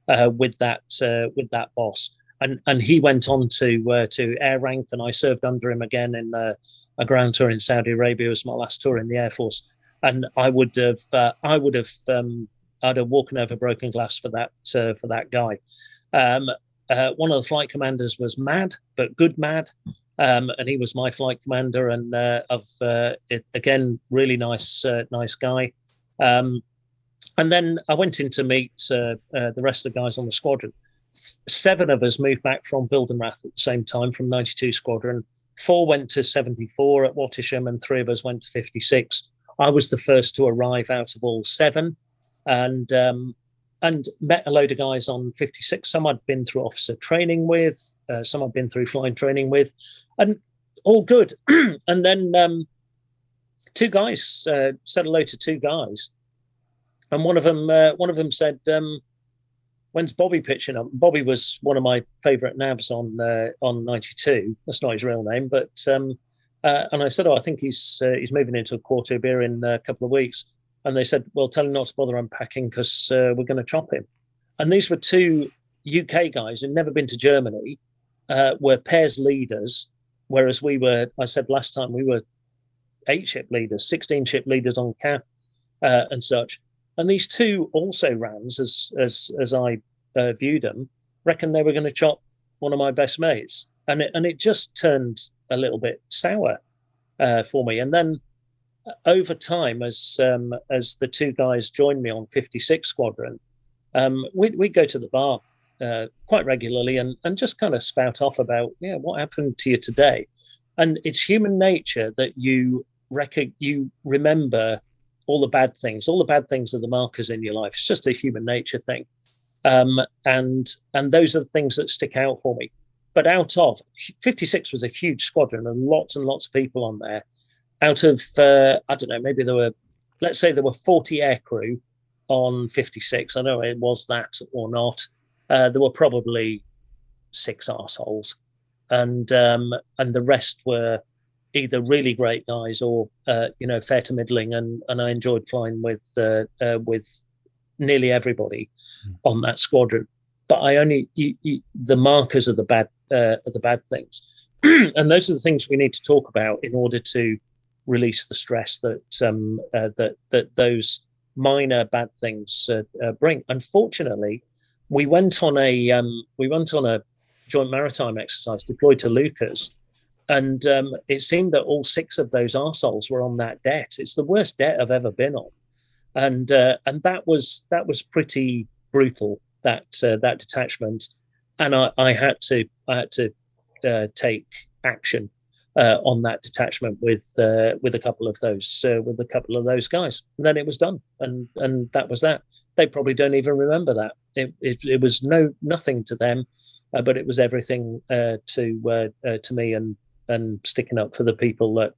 with that boss. And he went on to air rank, and I served under him again in a ground tour in Saudi Arabia. It was my last tour in the Air Force, and I'd have walked over broken glass for that guy. One of the flight commanders was mad, but good mad, and he was my flight commander. And again, really nice guy. And then I went in to meet the rest of the guys on the squadron. 7 of us moved back from Wildenrath at the same time from 92 Squadron. 4 went to 74 at Wattisham, and 3 of us went to 56. I was the first to arrive out of all 7, and met a load of guys on 56. Some I'd been through officer training with, some I'd been through flying training with, and all good. And then 2 guys said hello to 2 guys, and one of them said, "When's Bobby pitching up?" Bobby was one of my favourite navs on 92. That's not his real name, but and I said, "Oh, I think he's moving into a quarter beer in a couple of weeks." And they said, "Well, tell him not to bother unpacking because we're going to chop him." And these were 2 UK guys who'd never been to Germany, were pairs leaders, whereas we were, I said last time, we were 8 ship leaders, 16 ship leaders on cap and such. And these 2 also rans, as I viewed them, reckoned they were going to chop one of my best mates, and it just turned a little bit sour for me. And then over time, as the 2 guys joined me on 56 Squadron, we'd go to the bar quite regularly and just kind of spout off about, what happened to you today. And it's human nature that you remember all the bad things. All the bad things are the markers in your life. It's just a human nature thing. And those are the things that stick out for me. But out of 56 was a huge squadron and lots of people on there. Out of, I don't know, maybe let's say there were 40 aircrew on 56. I don't know if it was that or not. There were probably 6 arseholes. And the rest were either really great guys or fair to middling, and I enjoyed flying with nearly everybody on that squadron. But I only the markers of the bad things, and those are the things we need to talk about in order to release the stress that that those minor bad things bring. Unfortunately, we went on a joint maritime exercise deployed to Lucas. And it seemed that all 6 of those arseholes were on that debt. It's the worst debt I've ever been on, and that was pretty brutal. That detachment, and I had to take action on that detachment with a couple of those guys. And then it was done, and that was that. They probably don't even remember that. It was nothing to them, but it was everything to me and sticking up for the people that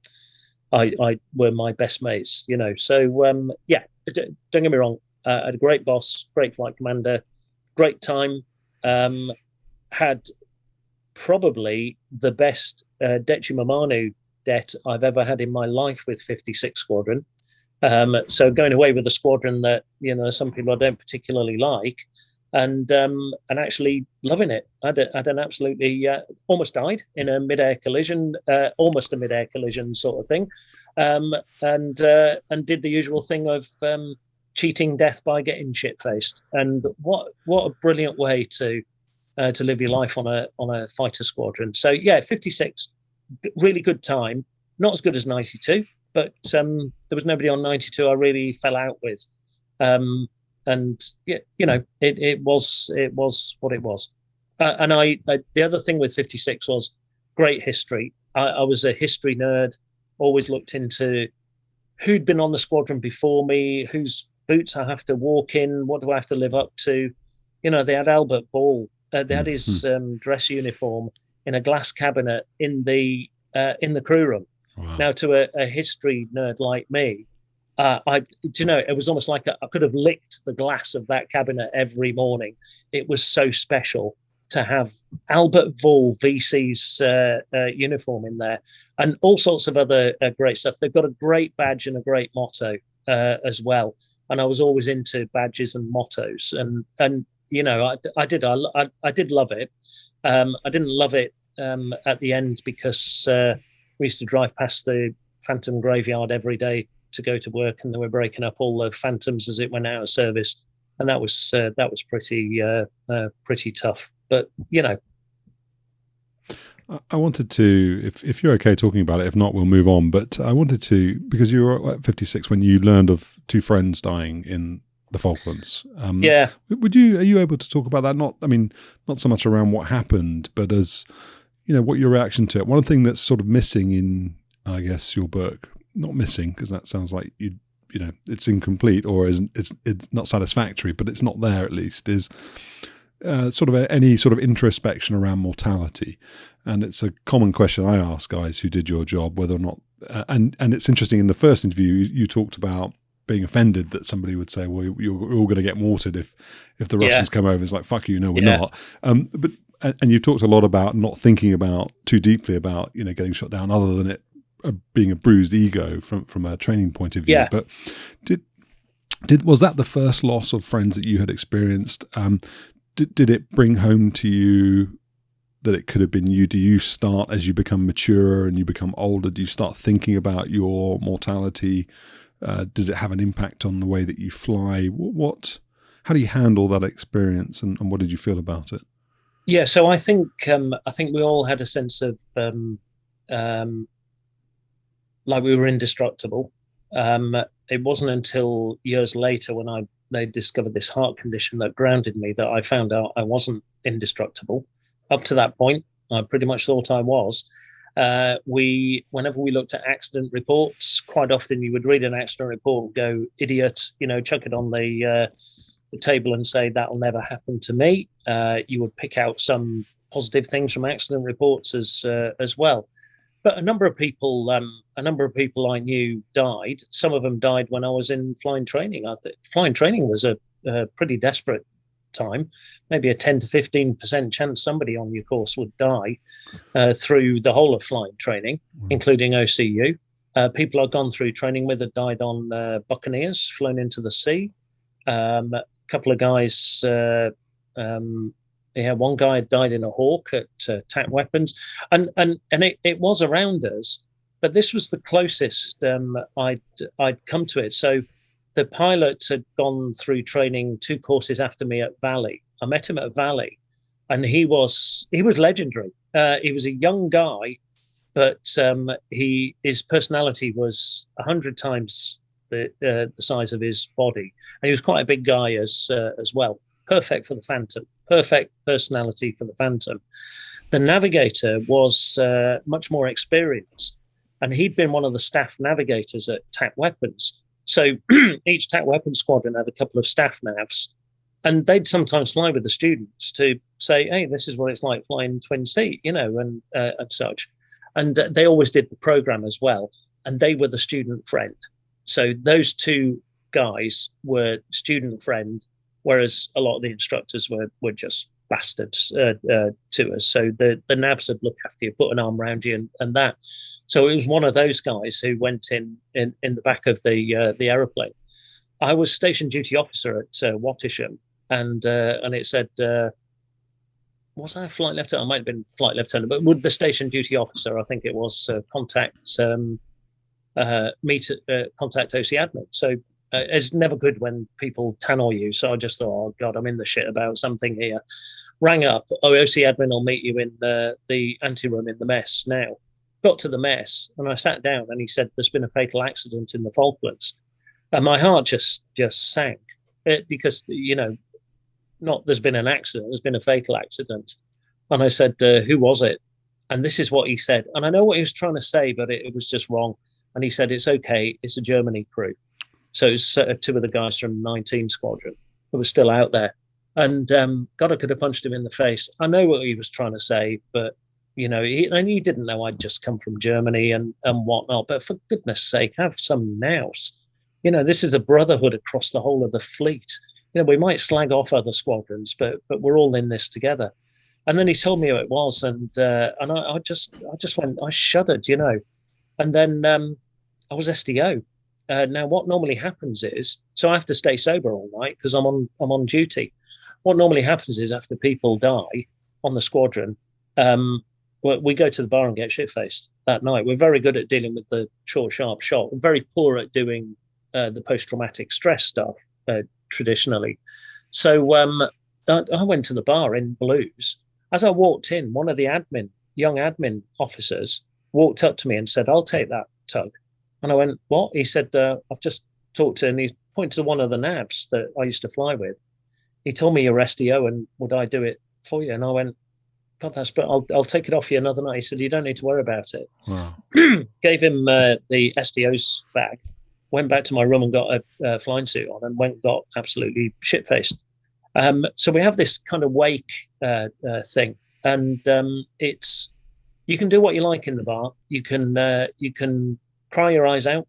I were my best mates, So don't get me wrong. I had a great boss, great flight commander, great time. Had probably the best Decimamanu debt I've ever had in my life with 56 Squadron. So going away with a squadron that some people I don't particularly like, and actually loving it. I had an absolutely almost died in a mid-air collision, almost a mid-air collision sort of thing, and did the usual thing of cheating death by getting shit-faced. And what a brilliant way to live your life on a fighter squadron. So 56, really good time. Not as good as 92, but there was nobody on 92 I really fell out with. And it was what it was. And I the other thing with 56 was great history. I was a history nerd. always looked into who'd been on the squadron before me, whose boots I have to walk in, what do I have to live up to. You know, they had Albert Ball, they had his dress uniform in a glass cabinet in the crew room. Wow. Now, to a history nerd like me, it was almost like I could have licked the glass of that cabinet every morning. It was so special to have Albert Ball VC's uniform in there, and all sorts of other great stuff. They've got a great badge and a great motto as well. And I was always into badges and mottos, and you know, I did love it. I didn't love it at the end because we used to drive past the Phantom graveyard every day to go to work, and they were breaking up all the Phantoms as it went out of service, and that was pretty tough. But you know, I wanted to, if you're okay talking about it, if not, we'll move on. But I wanted to, because you were at 56 when you learned of 2 friends dying in the Falklands. Yeah. Are you able to talk about that? Not so much around what happened, but as, you know, what your reaction to it. One thing that's sort of missing in, I guess, your book, not missing, because that sounds like you know, it's incomplete or it's not satisfactory, but it's not there at least, is sort of any sort of introspection around mortality. And it's a common question I ask guys who did your job, whether or not, and it's interesting, in the first interview, you talked about being offended that somebody would say, well, you're all going to get mortared if the Russians come over. It's like, fuck you, no, we're not. And you talked a lot about not thinking about too deeply about, you know, getting shot down, other than it being a bruised ego from a training point of view. Yeah. But was that the first loss of friends that you had experienced? Did it bring home to you that it could have been you? Do you start, as you become maturer and you become older, do you start thinking about your mortality? Does it have an impact on the way that you fly? How do you handle that experience, and what did you feel about it? Yeah, so I think we all had a sense of like we were indestructible. It wasn't until years later when they discovered this heart condition that grounded me that I found out I wasn't indestructible. Up to that point, I pretty much thought I was. Whenever we looked at accident reports, quite often you would read an accident report and go, idiot, you know, chuck it on the table and say, that'll never happen to me. You would pick out some positive things from accident reports as well. But a number of people I knew died. Some of them died when I was in flying training. I think flying training was a pretty desperate time. Maybe a 10 to 15% chance somebody on your course would die through the whole of flying training, including OCU. People I've gone through training with had died on Buccaneers, flown into the sea. A couple of guys. One guy had died in a Hawk at TAC Weapons, and it was around us, but this was the closest I'd come to it. So the pilot had gone through training 2 courses after me at Valley. I met him at Valley, and he was legendary. He was a young guy, but his personality was 100 times the size of his body, and he was quite a big guy as well. Perfect for the Phantom. Perfect personality for the Phantom. The navigator was much more experienced, and he'd been one of the staff navigators at TAC Weapons. So each TAC Weapons squadron had a couple of staff navs, and they'd sometimes fly with the students to say, hey, this is what it's like flying twin seat, you know, and such. And they always did the program as well, and they were the student friend. So those 2 guys were student friend, whereas a lot of the instructors were just bastards to us. So the navs would look after you, put an arm around you, and that. So it was one of those guys who went in the back of the aeroplane. I was station duty officer at Wattisham, and it said, was I a flight lieutenant? I might have been flight lieutenant, but would the station duty officer, I think it was, contact OC admin. So it's never good when people tannoy you. So I just thought, oh God, I'm in the shit about something here. Rang up, OC admin will meet you in the anteroom in the mess now. Got to the mess and I sat down, and he said, there's been a fatal accident in the Falklands. And my heart just sank because, you know, not there's been an accident, there's been a fatal accident. And I said, who was it? And this is what he said. And I know what he was trying to say, but it was just wrong. And he said, it's okay. It's a Germany crew. So it's two of the guys from 19 Squadron who were still out there. And God, I could have punched him in the face. I know what he was trying to say, but, you know, he didn't know I'd just come from Germany and whatnot. But for goodness sake, have some nous. You know, this is a brotherhood across the whole of the fleet. You know, we might slag off other squadrons, but we're all in this together. And then he told me who it was, and I just went, I shuddered, you know. And then I was SDO. Now, what normally happens is, so I have to stay sober all night because I'm on duty. What normally happens is after people die on the squadron, we go to the bar and get shit-faced that night. We're very good at dealing with the short, sharp shot. We're very poor at doing the post-traumatic stress stuff traditionally. So I went to the bar in blues. As I walked in, one of the young admin officers walked up to me and said, "I'll take that tug." And I went, "What?" He said, "I've just talked to," and he pointed to one of the navs that I used to fly with. He told me you're SDO and would I do it for you? And I went, "God, that's, but I'll take it off you another night." He said, "You don't need to worry about it." Wow. Gave him the SDO's bag, went back to my room and got a flying suit on and went and got absolutely shit-faced. So we have this kind of wake thing, and it's, you can do what you like in the bar. You can cry your eyes out,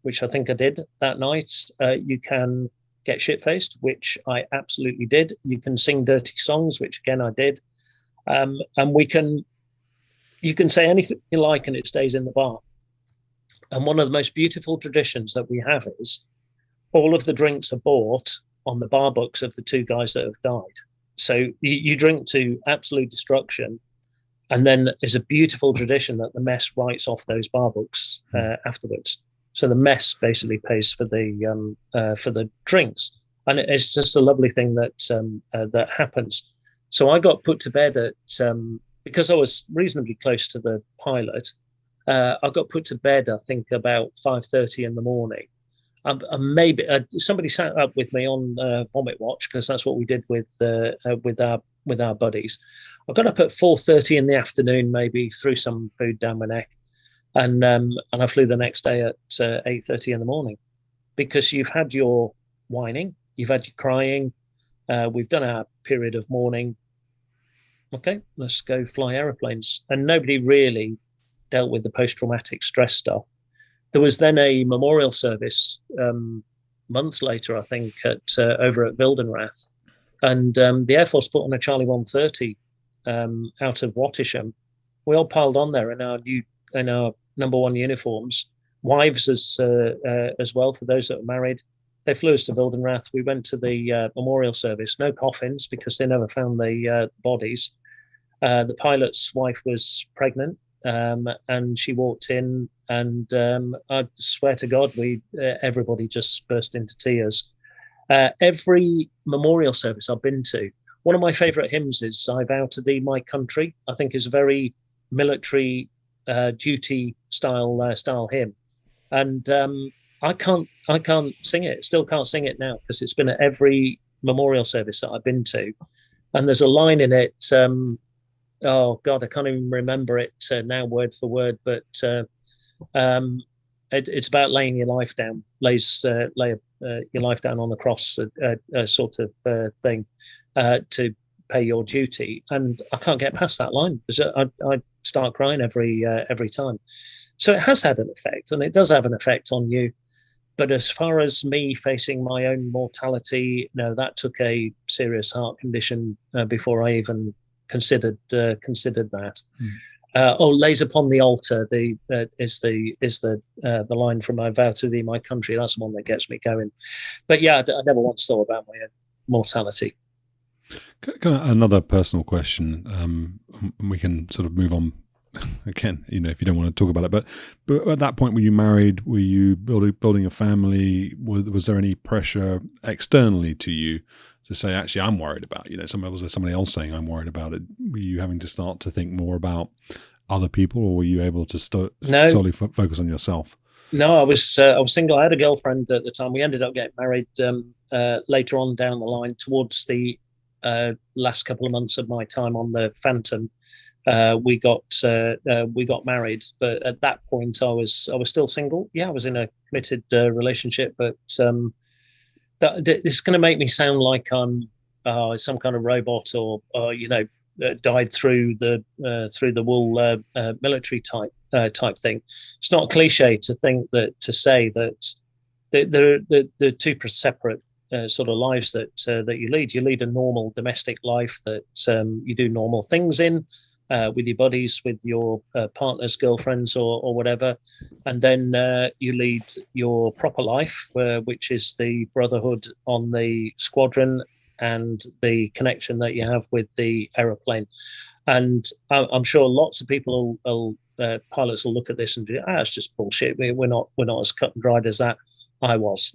which I think I did that night. You can get shit-faced, which I absolutely did. You can sing dirty songs, which again I did. And you can say anything you like and it stays in the bar. And one of the most beautiful traditions that we have is all of the drinks are bought on the bar books of the two guys that have died. So you drink to absolute destruction. And then there's a beautiful tradition that the mess writes off those bar books afterwards. So the mess basically pays for the drinks, and it's just a lovely thing that happens. So I got put to bed at because I was reasonably close to the pilot. I got put to bed, I think, about 5:30 in the morning. Maybe somebody sat up with me on vomit watch because that's what we did with our buddies. I got up at 4:30 in the afternoon, maybe threw some food down my neck, and I flew the next day at 8:30 in the morning, because you've had your whining, you've had your crying, we've done our period of mourning. Okay, let's go fly aeroplanes, and nobody really dealt with the post-traumatic stress stuff. There was then a memorial service months later, I think, over at Wildenrath, and the Air Force put on a Charlie 130 out of Wattisham. We all piled on there in our number one uniforms, wives as well for those that were married. They flew us to Wildenrath. We went to the memorial service. No coffins because they never found the bodies. The pilot's wife was pregnant. And she walked in, and I swear to God, everybody just burst into tears. Every memorial service I've been to, one of my favourite hymns is "I Vow to Thee, My Country." I think is a very military duty style hymn, and I can't sing it. Still can't sing it now because it's been at every memorial service that I've been to, and there's a line in it. Oh God, I can't even remember it now word for word, but it's about laying your life down, lay your life down on the cross, a sort of thing, to pay your duty. And I can't get past that line because I start crying every time. So it has had an effect, and it does have an effect on you. But as far as me facing my own mortality, no, that took a serious heart condition before I even considered that. Lays upon the altar is the line from "I Vow to Thee, My Country." That's the one that gets me going. But yeah, I never once thought about my own mortality. Another personal question. We can sort of move on again, if you don't want to talk about it, but at that point, were you married? Were you building a family? Was there any pressure externally to you to say, actually, I'm worried about, was there somebody else saying I'm worried about it? Were you having to start to think more about other people, or were you able to solely focus on yourself? No, I was single. I had a girlfriend at the time. We ended up getting married later on down the line, towards the last couple of months of my time on the Phantom. we got married. But at that point, I was still single. Yeah, I was in a committed relationship, but this is going to make me sound like I'm some kind of robot, or died through the wool military type thing. It's not a cliche to say that the two separate sort of lives that you lead. You lead a normal domestic life that you do normal things in, with your buddies, with your partners, girlfriends, or whatever, and then you lead your proper life, which is the brotherhood on the squadron and the connection that you have with the aeroplane. And I'm sure lots of people pilots will look at this and do, it's just bullshit. We're not as cut and dried as that. I was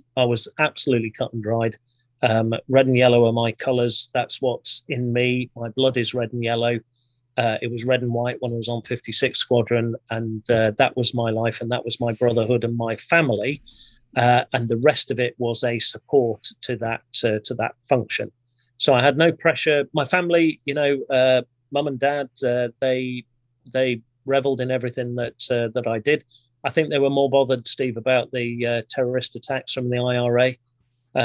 absolutely cut and dried. Red and yellow are my colours. That's what's in me. My blood is red and yellow. It was red and white when I was on 56 Squadron, and that was my life, and that was my brotherhood and my family, and the rest of it was a support to that function. So I had no pressure. My family, mum and dad, they revelled in everything that I did. I think they were more bothered, Steve, about the terrorist attacks from the IRA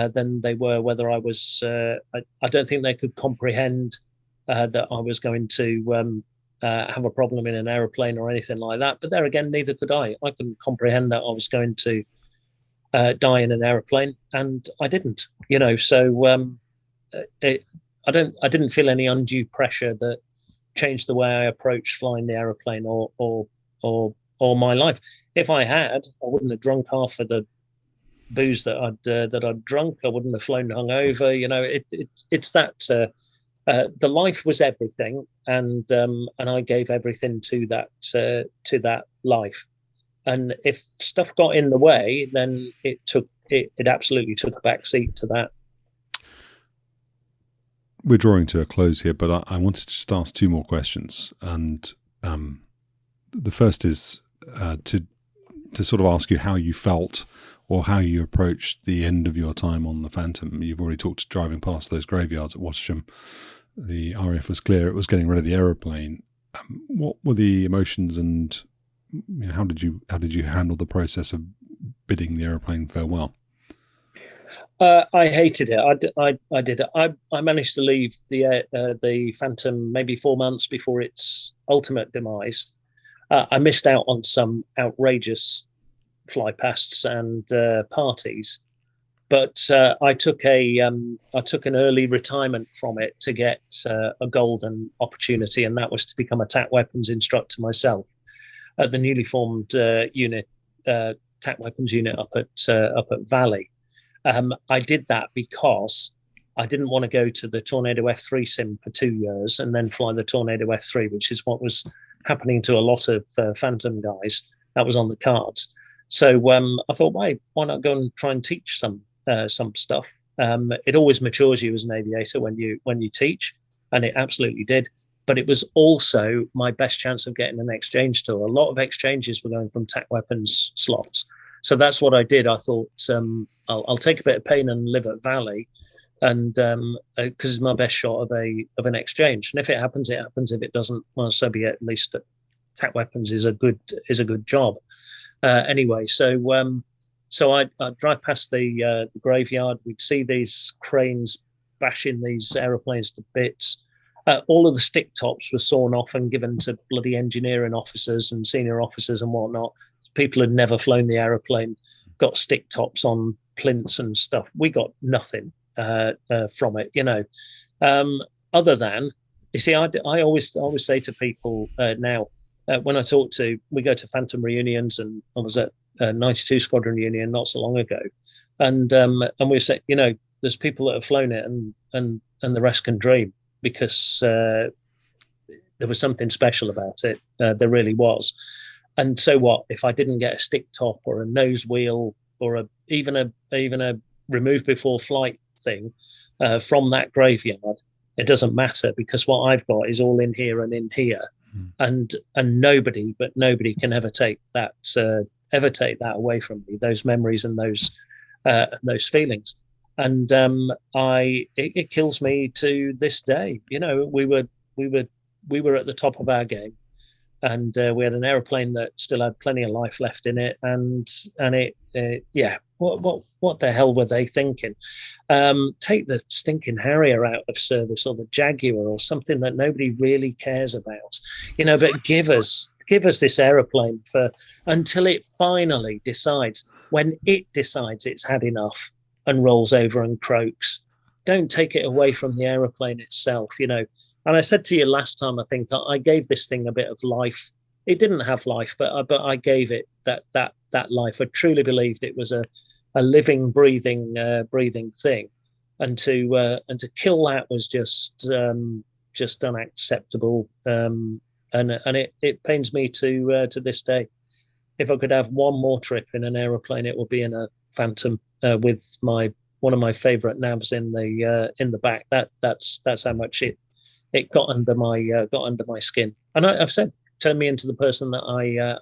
than they were whether I was. I don't think they could comprehend that I was going to have a problem in an aeroplane or anything like that. But there again, neither could I. I couldn't comprehend that I was going to die in an aeroplane, and I didn't. So I didn't feel any undue pressure that changed the way I approached flying the aeroplane or my life. If I had, I wouldn't have drunk half of the booze that I'd drunk. I wouldn't have flown hungover. It's that. The life was everything, and I gave everything to that life. And if stuff got in the way, then it absolutely took a back seat to that. We're drawing to a close here, but I wanted to just ask two more questions. And the first is to sort of ask you how you felt or how you approached the end of your time on the Phantom. You've already talked driving past those graveyards at Watcham. The RAF was clear it was getting rid of the aeroplane. What were the emotions, and how did you handle the process of bidding the aeroplane farewell? I hated it. I did it. I managed to leave the Phantom maybe 4 months before its ultimate demise. I missed out on some outrageous flypasts and parties, but I took an early retirement from it to get a golden opportunity, and that was to become a TAC weapons instructor myself at the newly formed unit, TAC weapons unit up at Valley. I did that because I didn't want to go to the Tornado F3 sim for 2 years and then fly the Tornado F3, which is what was happening to a lot of Phantom guys. That was on the cards. So I thought, why not go and try and teach some stuff? It always matures you as an aviator when you teach, and it absolutely did. But it was also my best chance of getting an exchange tour. A lot of exchanges were going from TAC weapons slots. So that's what I did. I thought I'll take a bit of pain and live at Valley, and because it's my best shot of an exchange. And if it happens, it happens. If it doesn't, well, so be it. At least TAC weapons is a good job. Anyway, so I'd drive past the graveyard. We'd see these cranes bashing these aeroplanes to bits. All of the stick tops were sawn off and given to bloody engineering officers and senior officers and whatnot. People had never flown the aeroplane, got stick tops on plinths and stuff. We got nothing from it, other than, you see, I always say to people now, when we go to Phantom reunions, and I was at 92 Squadron reunion not so long ago, and we say, there's people that have flown it and the rest can dream, because there was something special about it. There really was. And so what if I didn't get a stick top or a nose wheel or even a remove before flight thing from that graveyard? It doesn't matter, because what I've got is all in here and in here, and nobody can ever take that away from me. Those memories and those feelings, and it kills me to this day. We were we were at the top of our game, and we had an aeroplane that still had plenty of life left in it, and it what the hell were they thinking? Take the stinking Harrier out of service, or the Jaguar, or something that nobody really cares about, but give us this aeroplane until it finally decides. When it decides it's had enough and rolls over and croaks, don't take it away from the aeroplane itself, And I said to you last time, I think I gave this thing a bit of life. It didn't have life, but I gave it that life. I truly believed it was a living, breathing thing, and to kill that was just unacceptable. And it pains me to this day. If I could have one more trip in an aeroplane, it would be in a Phantom with one of my favourite navs in the back. That's how much it got under my skin. And I've said, turned me into the person that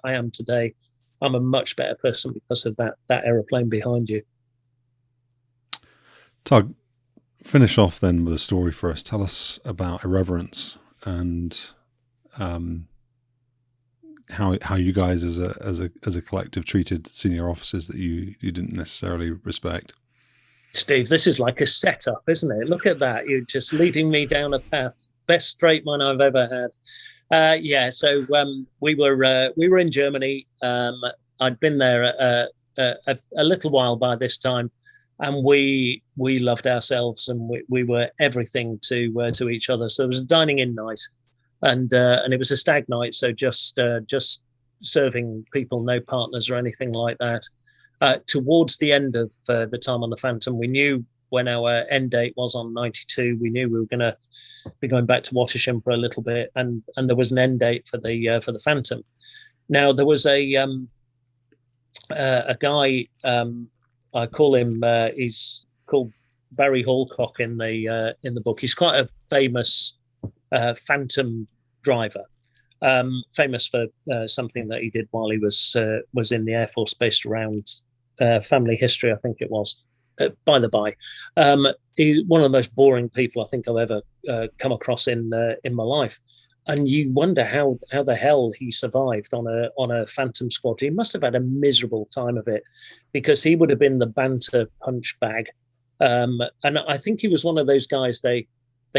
I am today. I'm a much better person because of that aeroplane behind you. Tug, finish off then with a story for us. Tell us about Irreverence and how you guys as a collective treated senior officers that you didn't necessarily respect. Steve, this is like a setup, isn't it? Look at that. You're just leading me down a path. Best straight man I've ever had. So we were in Germany. I'd been there a little while by this time, and we loved ourselves, and we were everything to each other. So it was a dining in night, and it was a stag night. So just serving people, no partners or anything like that. Towards the end of the time on the Phantom, we knew when our end date was on 92. We knew we were going to be going back to Wattisham for a little bit, and there was an end date for the Phantom. Now there was a guy, I call him. He's called Barry Hallcock in the book. He's quite a famous Phantom driver. Famous for something that he did while he was in the Air Force, based around family history, I think it was. By the by, he's one of the most boring people I think I've ever come across in my life. And you wonder how the hell he survived on a Phantom squad. He must have had a miserable time of it, because he would have been the banter punch bag. And I think he was one of those guys. They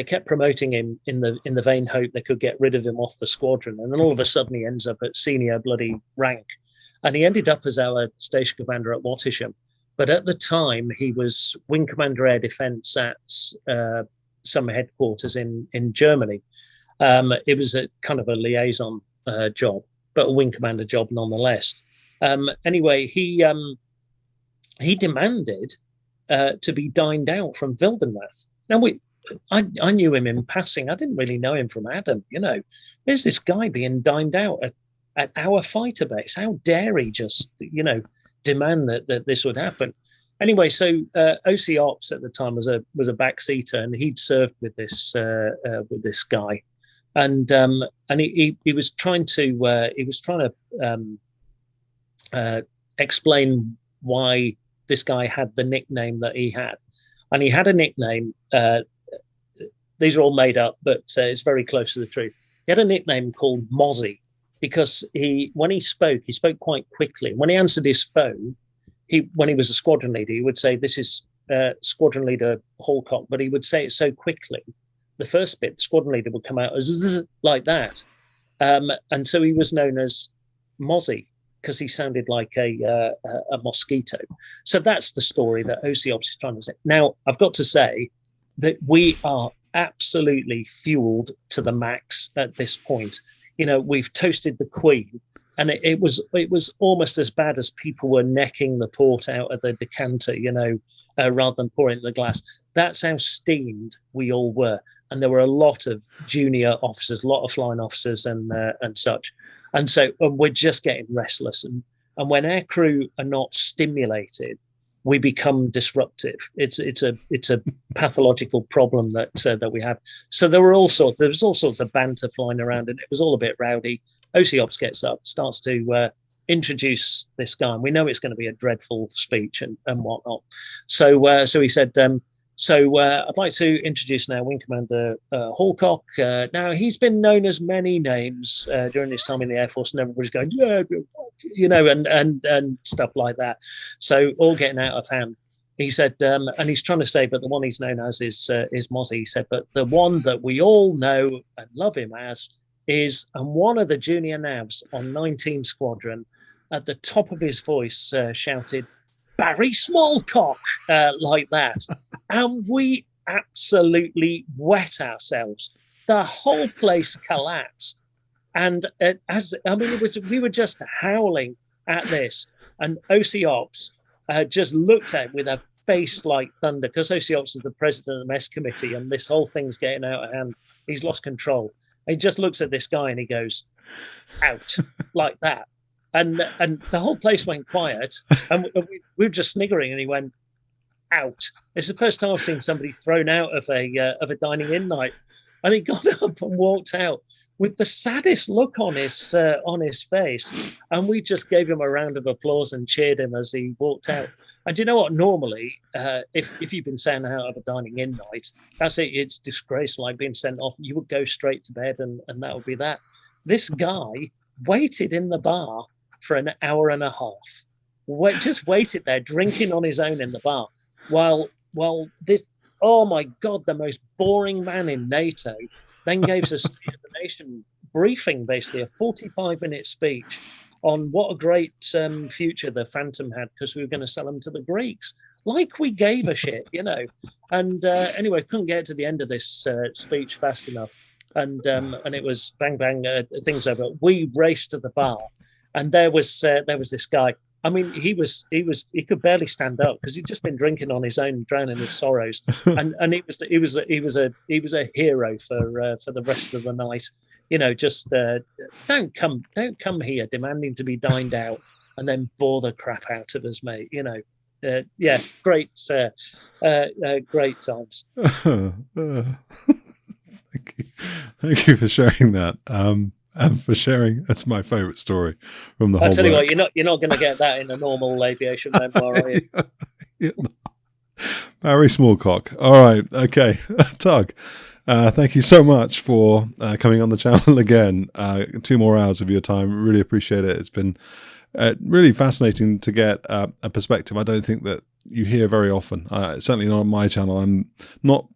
kept promoting him in the vain hope they could get rid of him off the squadron, and then all of a sudden he ends up at senior bloody rank, and he ended up as our station commander at Wattisham. But at the time, he was Wing Commander Air Defence at some headquarters in Germany. It was a kind of a liaison job, but a Wing Commander job nonetheless. Anyway, he demanded to be dined out from Wildenrath. Now I knew him in passing. I didn't really know him from Adam. There's this guy being dined out at our fighter base. How dare he just, demand that this would happen? Anyway, so OC Ops at the time was a backseater, and he'd served with this guy, and he was trying to explain why this guy had the nickname that he had, and he had a nickname. These are all made up, but it's very close to the truth. He had a nickname called Mozzie, because when he spoke quite quickly. When he answered his phone, when he was a squadron leader, he would say, "This is squadron leader Hallcock," but he would say it so quickly. The first bit, the squadron leader would come out as like that, and so he was known as Mozzie because he sounded like a mosquito. So that's the story that OC Ops is trying to say. Now, I've got to say that we are absolutely fueled to the max at this point. We've toasted the Queen, and it was almost as bad as people were necking the port out of the decanter, rather than pouring it in the glass. That's how steamed we all were. And there were a lot of junior officers, a lot of flying officers and such. And so we're just getting restless. And when our crew are not stimulated, we become disruptive. It's a pathological problem that we have. So there was all sorts of banter flying around, and it was all a bit rowdy. OC Ops gets up, starts to introduce this guy, and we know it's going to be a dreadful speech and whatnot. So he said, So I'd like to introduce now Wing Commander Hallcock. Now, he's been known as many names during his time in the Air Force, and everybody's going, yeah, and stuff like that. So all getting out of hand. He said, and he's trying to say, but the one he's known as is Mozzie. He said, but the one that we all know and love him as is, and one of the junior navs on 19 Squadron, at the top of his voice, shouted, Barry Smallcock, like that. And we absolutely wet ourselves. The whole place collapsed. And we were just howling at this. And OC Ops just looked at him with a face like thunder, because OC Ops is the president of the mess committee, and this whole thing's getting out of hand. He's lost control. He just looks at this guy and he goes, out, like that. And the whole place went quiet, and we were just sniggering. And he went, out. It's the first time I've seen somebody thrown out of a dining in night. And he got up and walked out with the saddest look on his face. And we just gave him a round of applause and cheered him as he walked out. And you know what? Normally, if you've been sent out of a dining in night, that's it. It's disgraceful, like being sent off. You would go straight to bed, and that would be that. This guy waited in the bar for an hour and a half. Just waited there, drinking on his own in the bar, while this, oh my God, the most boring man in NATO then gave us a State of the Nation briefing, basically a 45-minute speech on what a great future the Phantom had, because we were going to sell them to the Greeks. Like we gave a shit, And anyway, couldn't get to the end of this speech fast enough. And it was bang, bang, things over. We raced to the bar. And there was this guy. I mean, he could barely stand up because he'd just been drinking on his own, drowning his sorrows. And he was a hero for the rest of the night. Just don't come here demanding to be dined out and then bore the crap out of us, mate. Great times. Thank you for sharing that. And for sharing, that's my favourite story from the whole. I tell you what, you're not going to get that in a normal aviation memoir, are you? Barry Smallcock. All right, okay, Tug. Thank you so much for coming on the channel again. 2 more hours of your time. Really appreciate it. It's been really fascinating to get a perspective I don't think that you hear very often. Certainly not on my channel. I'm not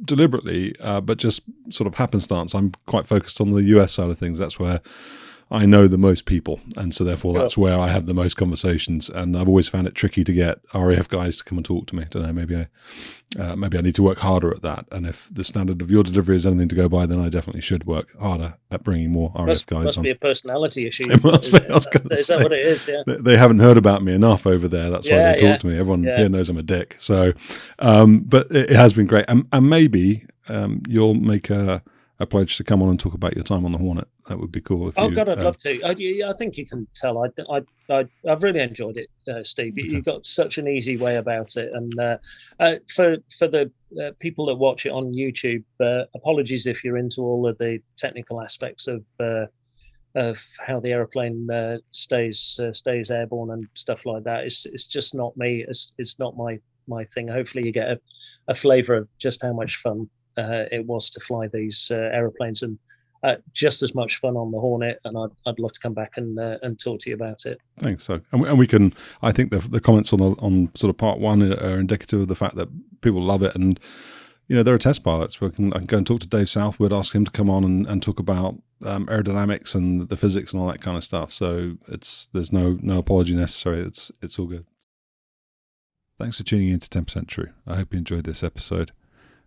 deliberately, but just sort of happenstance. I'm quite focused on the US side of things. That's where I know the most people, and so therefore that's where I have the most conversations. And I've always found it tricky to get RAF guys to come and talk to me. I don't know, maybe I need to work harder at that. And if the standard of your delivery is anything to go by, then I definitely should work harder at bringing more RAF guys on. Must be a personality issue. It must be. Is that what it is? Yeah. They haven't heard about me enough over there. That's why they talk to me. Everyone here knows I'm a dick. So, but it has been great. And maybe you'll make a pledge to come on and talk about your time on the Hornet. That would be cool. God, I'd love to. I think you can tell. I've really enjoyed it, Steve. Okay. You've got such an easy way about it. And for the people that watch it on YouTube, apologies if you're into all of the technical aspects of how the aeroplane stays airborne and stuff like that. It's just not me. It's not my thing. Hopefully, you get a flavour of just how much fun it was to fly these aeroplanes, and just as much fun on the Hornet. And I'd love to come back and talk to you about it. Thanks. So, and we can. I think the comments on sort of part 1 are indicative of the fact that people love it, and there are test pilots. I can go and talk to Dave Southwood, ask him to come on and talk about aerodynamics and the physics and all that kind of stuff. So there's no apology necessary. It's all good. Thanks for tuning in to 10% True. I hope you enjoyed this episode.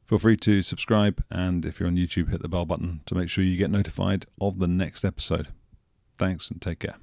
Feel free to subscribe, and if you're on YouTube, hit the bell button to make sure you get notified of the next episode. Thanks and take care.